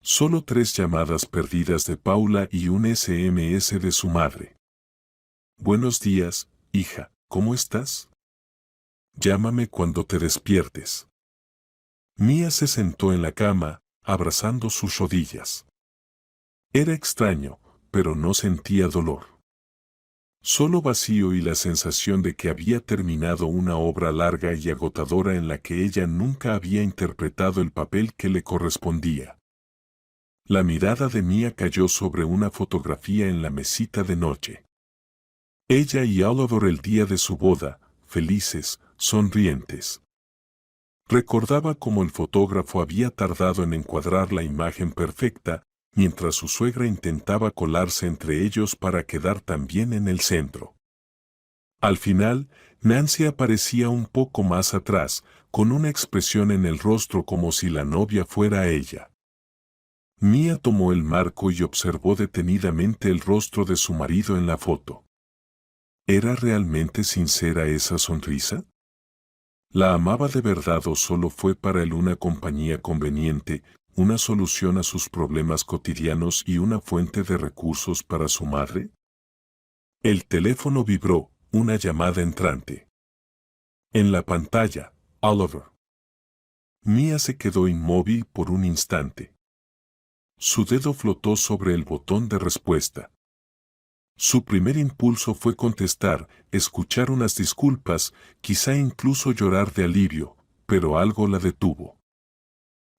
Solo 3 llamadas perdidas de Paula y un SMS de su madre. «Buenos días, hija, ¿cómo estás? Llámame cuando te despiertes». Mia se sentó en la cama, abrazando sus rodillas. Era extraño, pero no sentía dolor. Solo vacío y la sensación de que había terminado una obra larga y agotadora en la que ella nunca había interpretado el papel que le correspondía. La mirada de Mia cayó sobre una fotografía en la mesita de noche. Ella y Oliver el día de su boda, felices, sonrientes. Recordaba cómo el fotógrafo había tardado en encuadrar la imagen perfecta, mientras su suegra intentaba colarse entre ellos para quedar también en el centro. Al final, Nancy aparecía un poco más atrás, con una expresión en el rostro como si la novia fuera ella. Mia tomó el marco y observó detenidamente el rostro de su marido en la foto. ¿Era realmente sincera esa sonrisa? ¿La amaba de verdad o solo fue para él una compañía conveniente, una solución a sus problemas cotidianos y una fuente de recursos para su madre? El teléfono vibró, una llamada entrante. En la pantalla, Oliver. Mia se quedó inmóvil por un instante. Su dedo flotó sobre el botón de respuesta. Su primer impulso fue contestar, escuchar unas disculpas, quizá incluso llorar de alivio, pero algo la detuvo.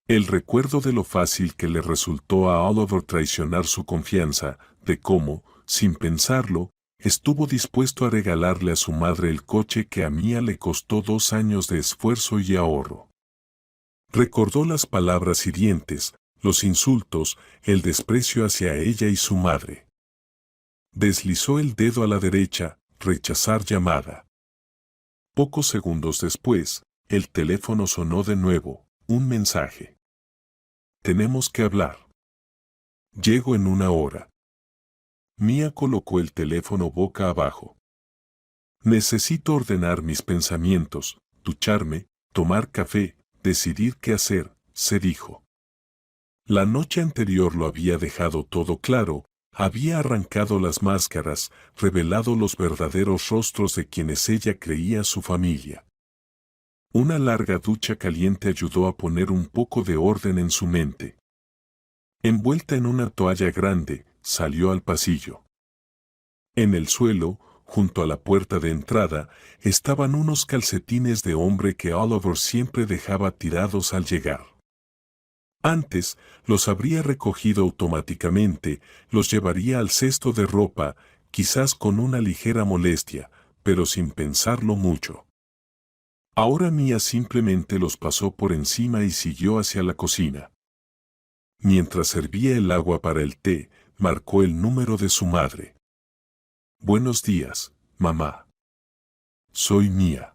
El recuerdo de lo fácil que le resultó a Oliver traicionar su confianza, de cómo, sin pensarlo, estuvo dispuesto a regalarle a su madre el coche que a Mia le costó 2 años de esfuerzo y ahorro. Recordó las palabras hirientes, los insultos, el desprecio hacia ella y su madre. Deslizó el dedo a la derecha, rechazar llamada. Pocos segundos después, el teléfono sonó de nuevo, un mensaje. Tenemos que hablar. Llego en 1 hora. Mia colocó el teléfono boca abajo. Necesito ordenar mis pensamientos, ducharme, tomar café, decidir qué hacer, se dijo. La noche anterior lo había dejado todo claro, había arrancado las máscaras, revelado los verdaderos rostros de quienes ella creía su familia. Una larga ducha caliente ayudó a poner un poco de orden en su mente. Envuelta en una toalla grande, salió al pasillo. En el suelo, junto a la puerta de entrada, estaban unos calcetines de hombre que Oliver siempre dejaba tirados al llegar. Antes, los habría recogido automáticamente, los llevaría al cesto de ropa, quizás con una ligera molestia, pero sin pensarlo mucho. Ahora Mia simplemente los pasó por encima y siguió hacia la cocina. Mientras servía el agua para el té, marcó el número de su madre. Buenos días, mamá. Soy Mia.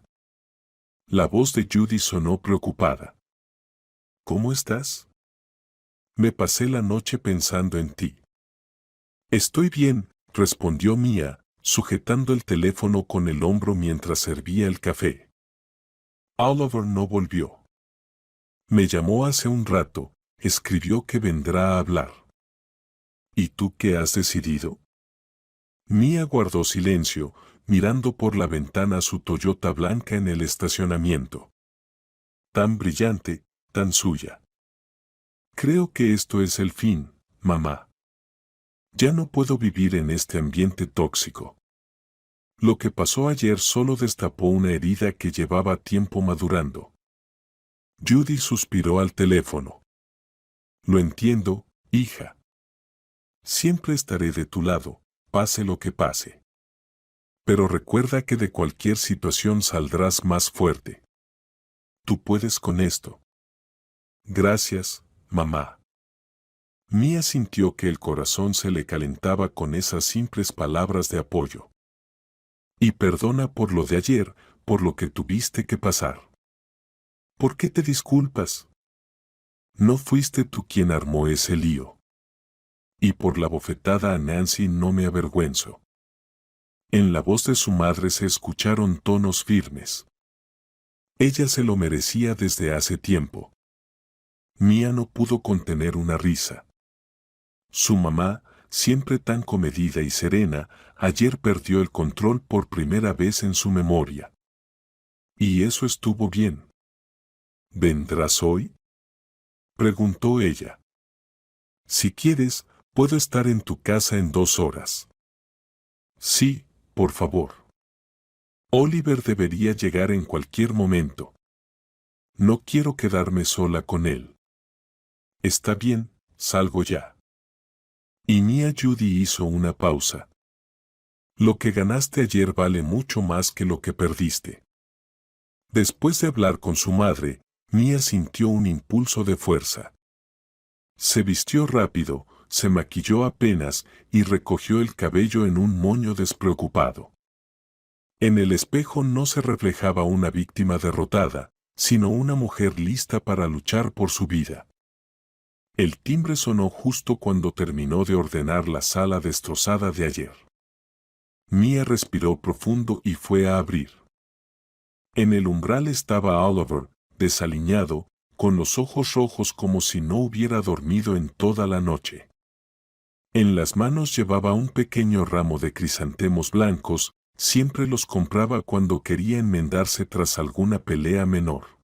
La voz de Judy sonó preocupada. ¿Cómo estás? Me pasé la noche pensando en ti. Estoy bien, respondió Mia, sujetando el teléfono con el hombro mientras servía el café. Oliver no volvió. Me llamó hace un rato, escribió que vendrá a hablar. ¿Y tú qué has decidido? Mia guardó silencio, mirando por la ventana su Toyota blanca en el estacionamiento. Tan brillante, tan suya. Creo que esto es el fin, mamá. Ya no puedo vivir en este ambiente tóxico. Lo que pasó ayer solo destapó una herida que llevaba tiempo madurando. Judy suspiró al teléfono. Lo entiendo, hija. Siempre estaré de tu lado, pase lo que pase. Pero recuerda que de cualquier situación saldrás más fuerte. Tú puedes con esto. Gracias, mamá. Mia sintió que el corazón se le calentaba con esas simples palabras de apoyo. Y perdona por lo de ayer, por lo que tuviste que pasar. ¿Por qué te disculpas? No fuiste tú quien armó ese lío. Y por la bofetada a Nancy no me avergüenzo. En la voz de su madre se escucharon tonos firmes. Ella se lo merecía desde hace tiempo. Mia no pudo contener una risa. Su mamá, siempre tan comedida y serena, ayer perdió el control por primera vez en su memoria. ¿Y eso estuvo bien? ¿Vendrás hoy? Preguntó ella. Si quieres, puedo estar en tu casa en 2 horas. Sí, por favor. Oliver debería llegar en cualquier momento. No quiero quedarme sola con él. Está bien, salgo ya. Y Mia Judy hizo una pausa. Lo que ganaste ayer vale mucho más que lo que perdiste. Después de hablar con su madre, Mia sintió un impulso de fuerza. Se vistió rápido, se maquilló apenas y recogió el cabello en un moño despreocupado. En el espejo no se reflejaba una víctima derrotada, sino una mujer lista para luchar por su vida. El timbre sonó justo cuando terminó de ordenar la sala destrozada de ayer. Mia respiró profundo y fue a abrir. En el umbral estaba Oliver, desaliñado, con los ojos rojos como si no hubiera dormido en toda la noche. En las manos llevaba un pequeño ramo de crisantemos blancos, siempre los compraba cuando quería enmendarse tras alguna pelea menor.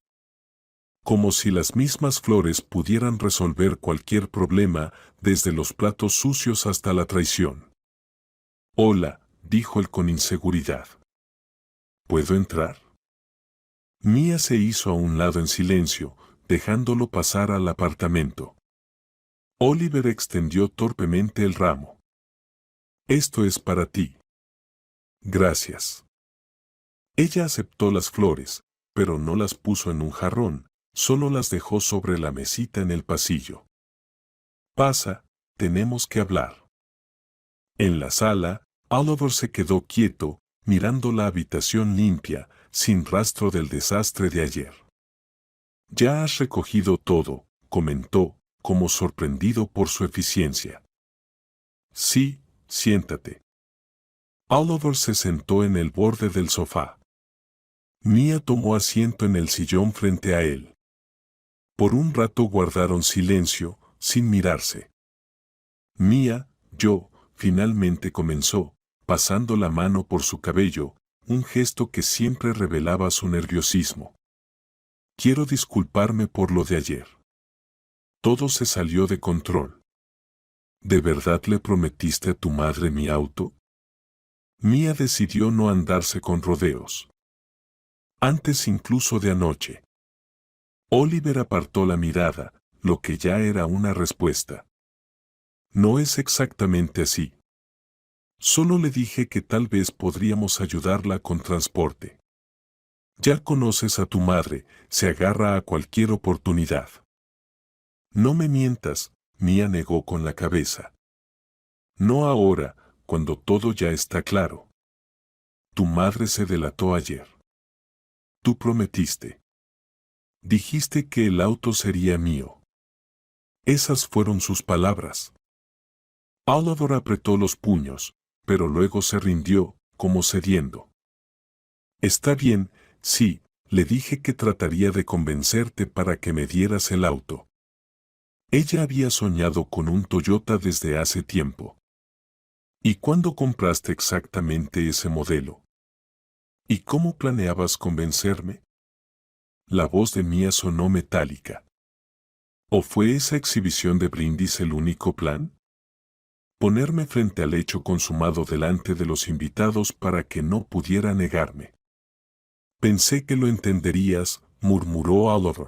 Como si las mismas flores pudieran resolver cualquier problema, desde los platos sucios hasta la traición. «Hola», dijo él con inseguridad. «¿Puedo entrar?» Mia se hizo a un lado en silencio, dejándolo pasar al apartamento. Oliver extendió torpemente el ramo. «Esto es para ti». «Gracias». Ella aceptó las flores, pero no las puso en un jarrón, solo las dejó sobre la mesita en el pasillo. «Pasa, tenemos que hablar». En la sala, Oliver se quedó quieto, mirando la habitación limpia, sin rastro del desastre de ayer. «Ya has recogido todo», comentó, como sorprendido por su eficiencia. «Sí, siéntate». Oliver se sentó en el borde del sofá. Mia tomó asiento en el sillón frente a él. Por un rato guardaron silencio, sin mirarse. «Mia, finalmente comenzó, pasando la mano por su cabello, un gesto que siempre revelaba su nerviosismo. «Quiero disculparme por lo de ayer. Todo se salió de control». «¿De verdad le prometiste a tu madre mi auto?» Mia decidió no andarse con rodeos. Antes incluso de anoche. Oliver apartó la mirada, lo que ya era una respuesta. «No es exactamente así. Solo le dije que tal vez podríamos ayudarla con transporte. Ya conoces a tu madre, se agarra a cualquier oportunidad». «No me mientas», Mia negó con la cabeza. «No ahora, cuando todo ya está claro. Tu madre se delató ayer. Tú prometiste. Dijiste que el auto sería mío». Esas fueron sus palabras. Oliver apretó los puños, pero luego se rindió, como cediendo. «Está bien, sí, le dije que trataría de convencerte para que me dieras el auto». Ella había soñado con un Toyota desde hace tiempo. «¿Y cuándo compraste exactamente ese modelo? ¿Y cómo planeabas convencerme?» La voz de Mia sonó metálica. ¿O fue esa exhibición de brindis el único plan? Ponerme frente al hecho consumado delante de los invitados para que no pudiera negarme. «Pensé que lo entenderías», murmuró Oliver.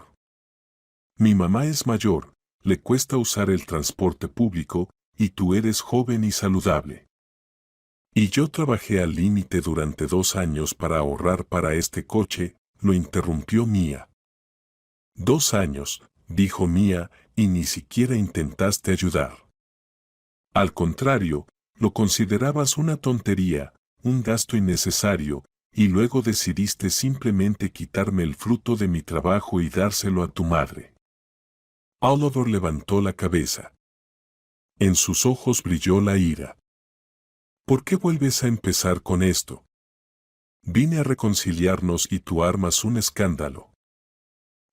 «Mi mamá es mayor, le cuesta usar el transporte público, y tú eres joven y saludable. Y yo trabajé al límite durante 2 años para ahorrar para este coche», lo interrumpió Mia. «2 años», dijo Mia, «y ni siquiera intentaste ayudar. Al contrario, lo considerabas una tontería, un gasto innecesario, y luego decidiste simplemente quitarme el fruto de mi trabajo y dárselo a tu madre». Oliver levantó la cabeza. En sus ojos brilló la ira. «¿Por qué vuelves a empezar con esto? Vine a reconciliarnos y tú armas un escándalo».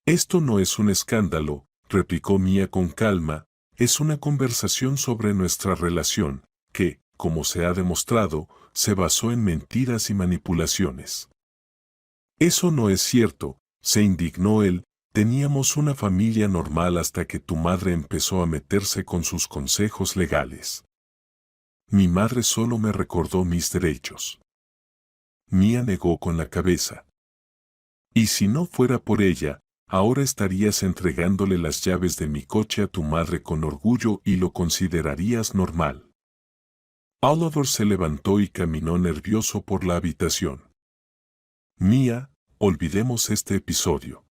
«Esto no es un escándalo», replicó Mia con calma, «es una conversación sobre nuestra relación, que, como se ha demostrado, se basó en mentiras y manipulaciones». «Eso no es cierto», se indignó él, «teníamos una familia normal hasta que tu madre empezó a meterse con sus consejos legales. Mi madre solo me recordó mis derechos». Mia negó con la cabeza. «Y si no fuera por ella, ahora estarías entregándole las llaves de mi coche a tu madre con orgullo y lo considerarías normal». Oliver se levantó y caminó nervioso por la habitación. «Mia, olvidemos este episodio.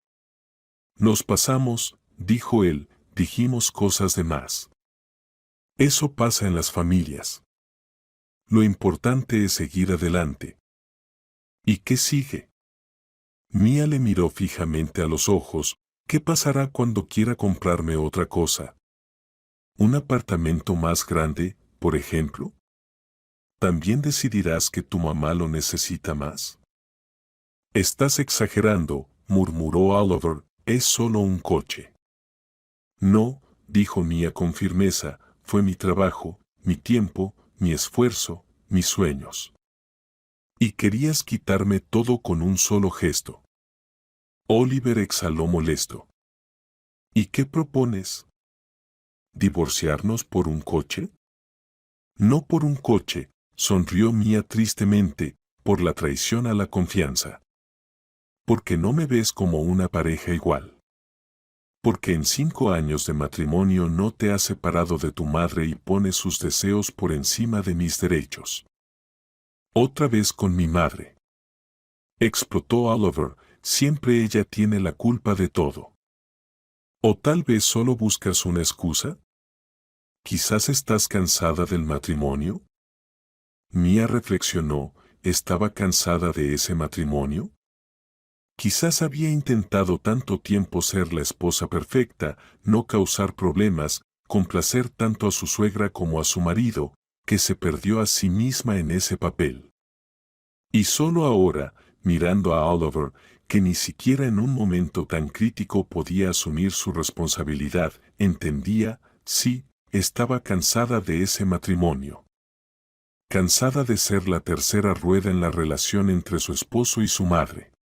Nos pasamos», dijo él, «dijimos cosas de más. Eso pasa en las familias. Lo importante es seguir adelante». «¿Y qué sigue?» Mia le miró fijamente a los ojos. «¿Qué pasará cuando quiera comprarme otra cosa? ¿Un apartamento más grande, por ejemplo? ¿también decidirás que tu mamá lo necesita más? Estás exagerando, murmuró Oliver, es solo un coche. No, dijo Mia con firmeza, fue mi trabajo, mi tiempo, mi esfuerzo, mis sueños. Y querías quitarme todo con un solo gesto. Oliver exhaló molesto. ¿Y qué propones? ¿Divorciarnos por un coche? No por un coche, sonrió Mia tristemente, por la traición a la confianza. Porque no me ves como una pareja igual. Porque en 5 años de matrimonio no te has separado de tu madre y pones sus deseos por encima de mis derechos. Otra vez con mi madre. Explotó Oliver, siempre ella tiene la culpa de todo. ¿O tal vez solo buscas una excusa? ¿Quizás estás cansada del matrimonio? Mia reflexionó, ¿estaba cansada de ese matrimonio? Quizás había intentado tanto tiempo ser la esposa perfecta, no causar problemas, complacer tanto a su suegra como a su marido, que se perdió a sí misma en ese papel. Y solo ahora, mirando a Oliver, que ni siquiera en un momento tan crítico podía asumir su responsabilidad, entendía, sí, estaba cansada de ese matrimonio. Cansada de ser la tercera rueda en la relación entre su esposo y su madre.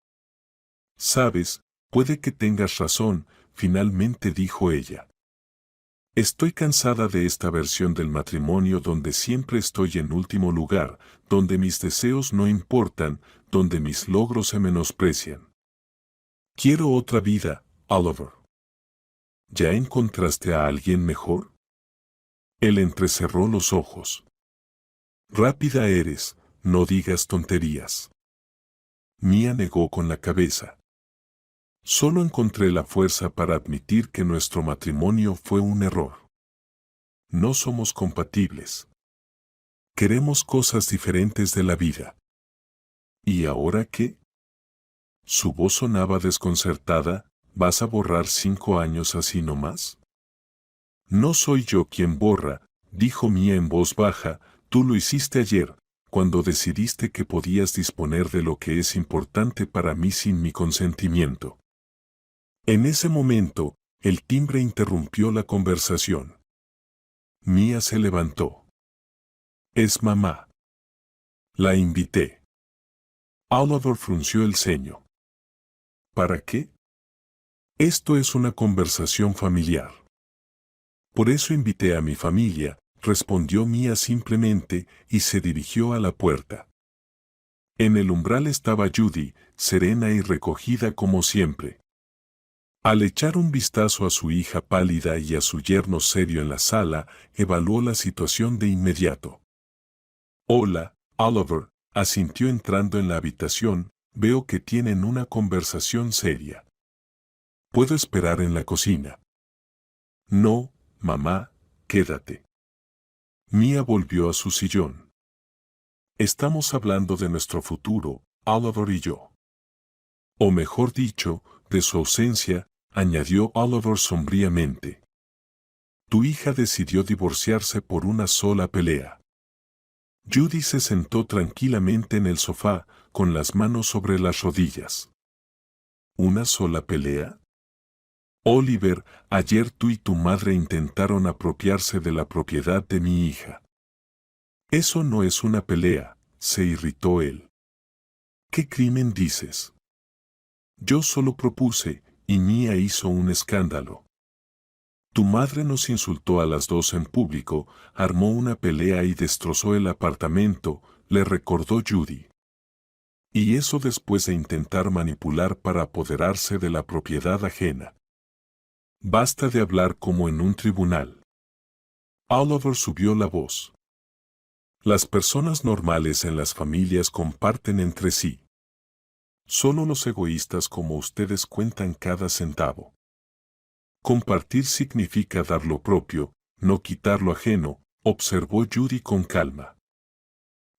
Sabes, puede que tengas razón, finalmente dijo ella. Estoy cansada de esta versión del matrimonio donde siempre estoy en último lugar, donde mis deseos no importan, donde mis logros se menosprecian. Quiero otra vida, Oliver. ¿Ya encontraste a alguien mejor? Él entrecerró los ojos. Rápida eres, no digas tonterías. Mia negó con la cabeza. Solo encontré la fuerza para admitir que nuestro matrimonio fue un error. No somos compatibles. Queremos cosas diferentes de la vida. ¿Y ahora qué? Su voz sonaba desconcertada, ¿vas a borrar 5 años así nomás? No soy yo quien borra, dijo Mia en voz baja, tú lo hiciste ayer, cuando decidiste que podías disponer de lo que es importante para mí sin mi consentimiento. En ese momento, el timbre interrumpió la conversación. Mia se levantó. Es mamá. La invité. Oliver frunció el ceño. ¿Para qué? Esto es una conversación familiar. Por eso invité a mi familia, respondió Mia simplemente y se dirigió a la puerta. En el umbral estaba Judy, serena y recogida como siempre. Al echar un vistazo a su hija pálida y a su yerno serio en la sala, evaluó la situación de inmediato. Hola, Oliver, asintió entrando en la habitación, veo que tienen una conversación seria. ¿Puedo esperar en la cocina? No, mamá, quédate. Mia volvió a su sillón. Estamos hablando de nuestro futuro, Oliver y yo. O mejor dicho, de su ausencia, añadió Oliver sombríamente. Tu hija decidió divorciarse por una sola pelea. Judy se sentó tranquilamente en el sofá, con las manos sobre las rodillas. ¿Una sola pelea? Oliver, ayer tú y tu madre intentaron apropiarse de la propiedad de mi hija. Eso no es una pelea, se irritó él. ¿Qué crimen dices? Yo solo propuse, y Mia hizo un escándalo. Tu madre nos insultó a las dos en público, armó una pelea y destrozó el apartamento, le recordó Judy. Y eso después de intentar manipular para apoderarse de la propiedad ajena. Basta de hablar como en un tribunal. Oliver subió la voz. Las personas normales en las familias comparten entre sí. Solo los egoístas como ustedes cuentan cada centavo. Compartir significa dar lo propio, no quitar lo ajeno, observó Judy con calma.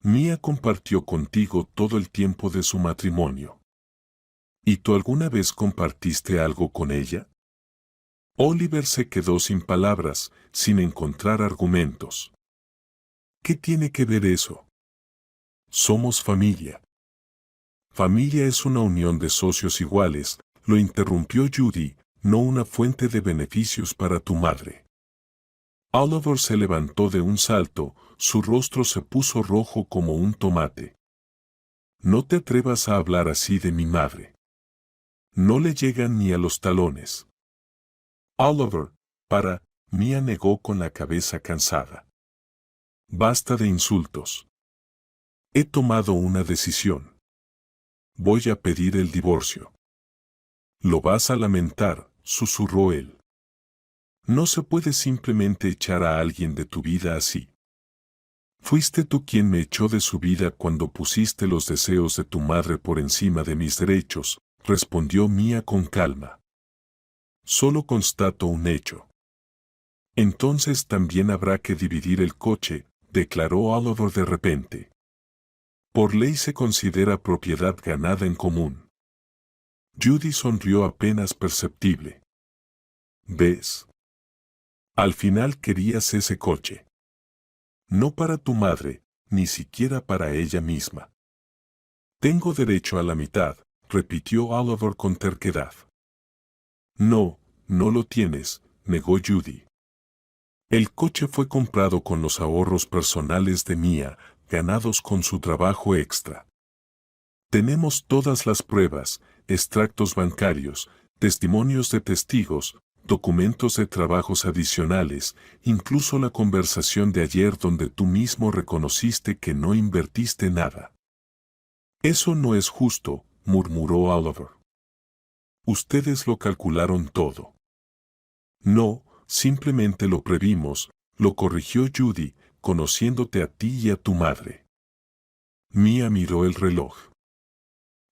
Mia compartió contigo todo el tiempo de su matrimonio. ¿Y tú alguna vez compartiste algo con ella? Oliver se quedó sin palabras, sin encontrar argumentos. ¿Qué tiene que ver eso? Somos familia. Familia es una unión de socios iguales, lo interrumpió Judy, no una fuente de beneficios para tu madre. Oliver se levantó de un salto, su rostro se puso rojo como un tomate. No te atrevas a hablar así de mi madre. No le llegan ni a los talones. Oliver, Mia negó con la cabeza cansada. Basta de insultos. He tomado una decisión. Voy a pedir el divorcio. Lo vas a lamentar, susurró él. No se puede simplemente echar a alguien de tu vida así. Fuiste tú quien me echó de su vida cuando pusiste los deseos de tu madre por encima de mis derechos, respondió Mia con calma. Solo constato un hecho. Entonces también habrá que dividir el coche, declaró Oliver de repente. Por ley se considera propiedad ganada en común. Judy sonrió apenas perceptible. ¿Ves? Al final querías ese coche. No para tu madre, ni siquiera para ella misma. Tengo derecho a la mitad, repitió Oliver con terquedad. No, no lo tienes, negó Judy. El coche fue comprado con los ahorros personales de Mia, ganados con su trabajo extra. Tenemos todas las pruebas, extractos bancarios, testimonios de testigos, documentos de trabajos adicionales, incluso la conversación de ayer donde tú mismo reconociste que no invertiste nada. Eso no es justo, murmuró Oliver. Ustedes lo calcularon todo. No, simplemente lo previmos, lo corrigió Judy, conociéndote a ti y a tu madre. Mia miró el reloj.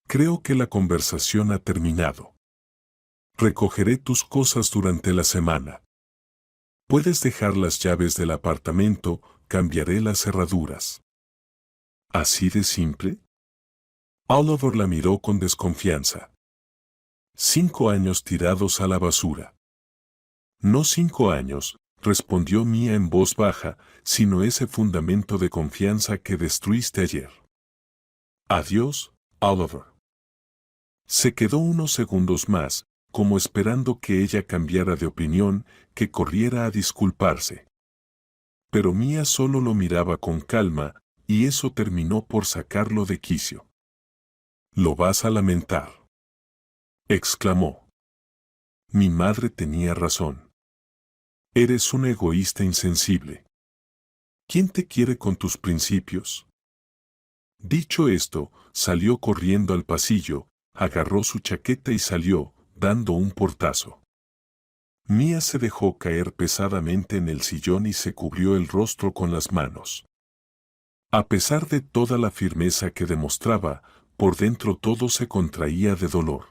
Creo que la conversación ha terminado. Recogeré tus cosas durante la semana. Puedes dejar las llaves del apartamento, cambiaré las cerraduras. ¿Así de simple? Oliver la miró con desconfianza. 5 años tirados a la basura. No 5 años, respondió Mia en voz baja, sino ese fundamento de confianza que destruiste ayer. Adiós, Oliver. Se quedó unos segundos más, como esperando que ella cambiara de opinión, que corriera a disculparse. Pero Mia solo lo miraba con calma, y eso terminó por sacarlo de quicio. «Lo vas a lamentar», exclamó. «Mi madre tenía razón. Eres un egoísta insensible. ¿Quién te quiere con tus principios?» Dicho esto, salió corriendo al pasillo, agarró su chaqueta y salió, dando un portazo. Mia se dejó caer pesadamente en el sillón y se cubrió el rostro con las manos. A pesar de toda la firmeza que demostraba, por dentro todo se contraía de dolor.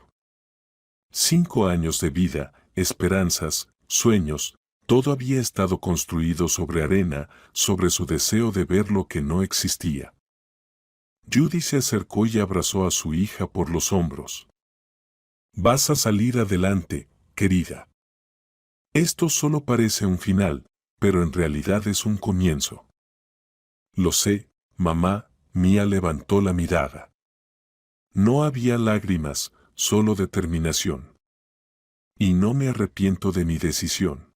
5 años de vida, esperanzas, sueños, todo había estado construido sobre arena, sobre su deseo de ver lo que no existía. Judy se acercó y abrazó a su hija por los hombros. «Vas a salir adelante, querida. Esto solo parece un final, pero en realidad es un comienzo». «Lo sé, mamá», Mia levantó la mirada. No había lágrimas, solo determinación. «Y no me arrepiento de mi decisión».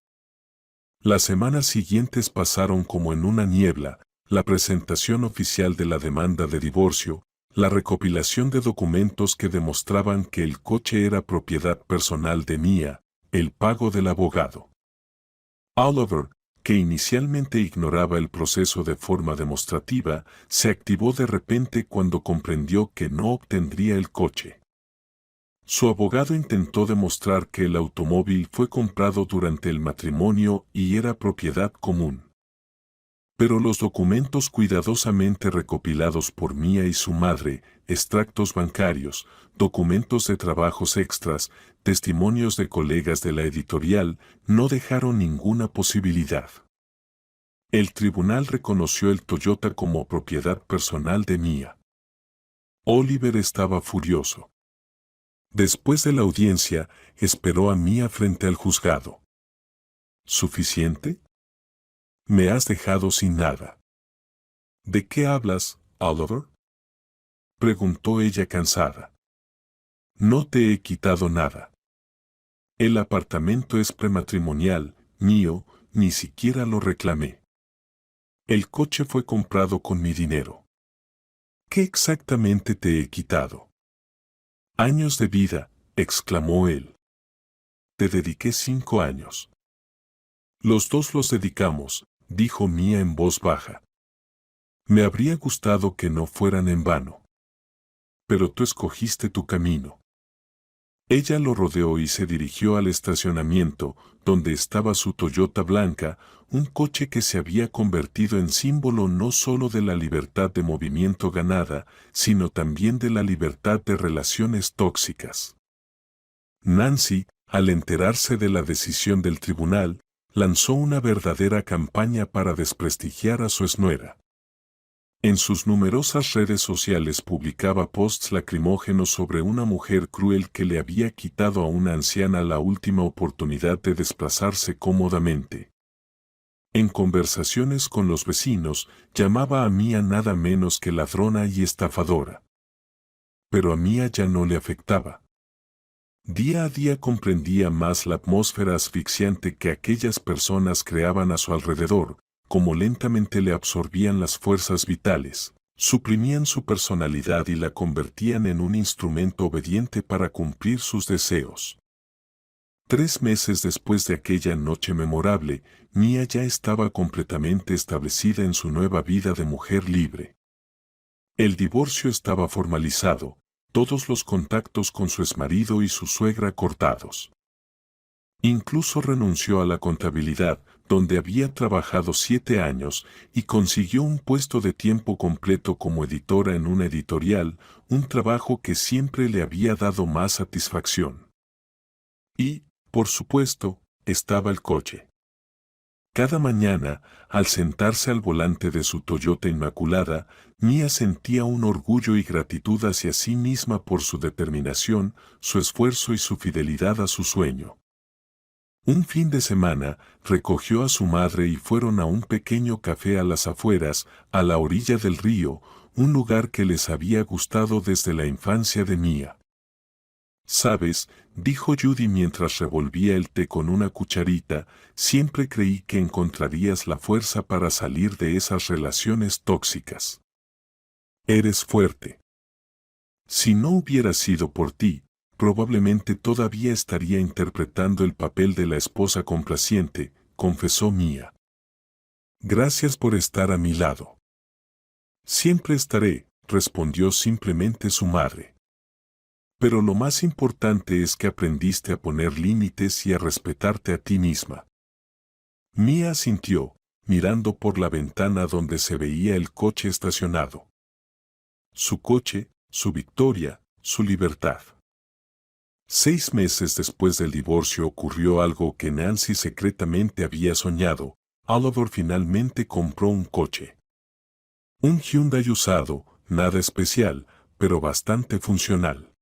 Las semanas siguientes pasaron como en una niebla, la presentación oficial de la demanda de divorcio, la recopilación de documentos que demostraban que el coche era propiedad personal de Mia, el pago del abogado. Oliver, que inicialmente ignoraba el proceso de forma demostrativa, se activó de repente cuando comprendió que no obtendría el coche. Su abogado intentó demostrar que el automóvil fue comprado durante el matrimonio y era propiedad común. Pero los documentos cuidadosamente recopilados por Mia y su madre, extractos bancarios, documentos de trabajos extras, testimonios de colegas de la editorial, no dejaron ninguna posibilidad. El tribunal reconoció el Toyota como propiedad personal de Mia. Oliver estaba furioso. Después de la audiencia, esperó a Mia frente al juzgado. ¿Suficiente? Me has dejado sin nada. ¿De qué hablas, Oliver? Preguntó ella cansada. No te he quitado nada. El apartamento es prematrimonial, mío, ni siquiera lo reclamé. El coche fue comprado con mi dinero. ¿Qué exactamente te he quitado? Años de vida, exclamó él. Te dediqué 5 años. Los dos los dedicamos, dijo Mía en voz baja. Me habría gustado que no fueran en vano. Pero tú escogiste tu camino. Ella lo rodeó y se dirigió al estacionamiento, donde estaba su Toyota blanca, un coche que se había convertido en símbolo no solo de la libertad de movimiento ganada, sino también de la libertad de relaciones tóxicas. Nancy, al enterarse de la decisión del tribunal, lanzó una verdadera campaña para desprestigiar a su exnuera. En sus numerosas redes sociales publicaba posts lacrimógenos sobre una mujer cruel que le había quitado a una anciana la última oportunidad de desplazarse cómodamente. En conversaciones con los vecinos, llamaba a Mía nada menos que ladrona y estafadora. Pero a Mía ya no le afectaba. Día a día comprendía más la atmósfera asfixiante que aquellas personas creaban a su alrededor, como lentamente le absorbían las fuerzas vitales, suprimían su personalidad y la convertían en un instrumento obediente para cumplir sus deseos. 3 meses después de aquella noche memorable, Mía ya estaba completamente establecida en su nueva vida de mujer libre. El divorcio estaba formalizado, todos los contactos con su exmarido y su suegra cortados. Incluso renunció a la contabilidad, donde había trabajado 7 años, y consiguió un puesto de tiempo completo como editora en una editorial, un trabajo que siempre le había dado más satisfacción. Y, por supuesto, estaba el coche. Cada mañana, al sentarse al volante de su Toyota Inmaculada, Mía sentía un orgullo y gratitud hacia sí misma por su determinación, su esfuerzo y su fidelidad a su sueño. Un fin de semana, recogió a su madre y fueron a un pequeño café a las afueras, a la orilla del río, un lugar que les había gustado desde la infancia de Mía. «Sabes», dijo Judy mientras revolvía el té con una cucharita, «siempre creí que encontrarías la fuerza para salir de esas relaciones tóxicas. Eres fuerte. Si no hubiera sido por ti, probablemente todavía estaría interpretando el papel de la esposa complaciente», confesó Mía. «Gracias por estar a mi lado». «Siempre estaré», respondió simplemente su madre. «Pero lo más importante es que aprendiste a poner límites y a respetarte a ti misma». Mía asintió, mirando por la ventana donde se veía el coche estacionado. Su coche, su victoria, su libertad. 6 meses después del divorcio ocurrió algo que Nancy secretamente había soñado. Oliver finalmente compró un coche. Un Hyundai usado, nada especial, pero bastante funcional.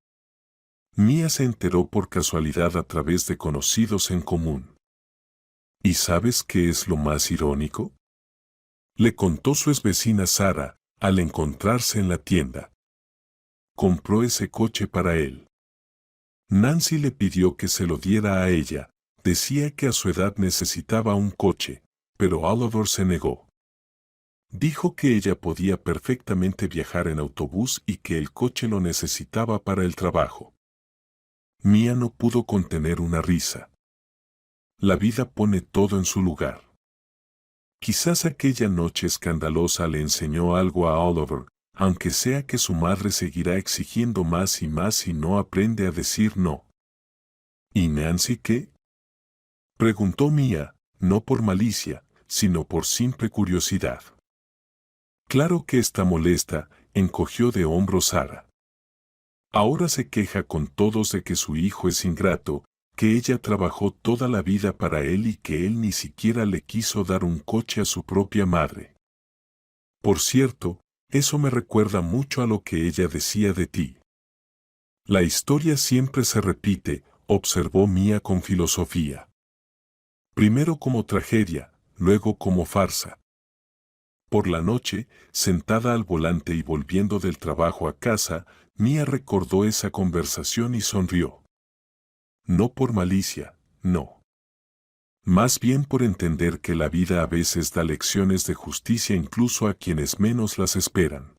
Mía se enteró por casualidad a través de conocidos en común. ¿Y sabes qué es lo más irónico? Le contó su exvecina Sara, al encontrarse en la tienda. Compró ese coche para él. Nancy le pidió que se lo diera a ella, decía que a su edad necesitaba un coche, pero Oliver se negó. Dijo que ella podía perfectamente viajar en autobús y que el coche lo necesitaba para el trabajo. Mía no pudo contener una risa. La vida pone todo en su lugar. Quizás aquella noche escandalosa le enseñó algo a Oliver, aunque sea que su madre seguirá exigiendo más y más si no aprende a decir no. ¿Y Nancy qué?, preguntó Mía, no por malicia, sino por simple curiosidad. Claro que está molesta, encogió de hombros Sara. Ahora se queja con todos de que su hijo es ingrato, que ella trabajó toda la vida para él y que él ni siquiera le quiso dar un coche a su propia madre. Por cierto, eso me recuerda mucho a lo que ella decía de ti. La historia siempre se repite, observó Mía con filosofía. Primero como tragedia, luego como farsa. Por la noche, sentada al volante y volviendo del trabajo a casa, Mia recordó esa conversación y sonrió. No por malicia, no. Más bien por entender que la vida a veces da lecciones de justicia incluso a quienes menos las esperan.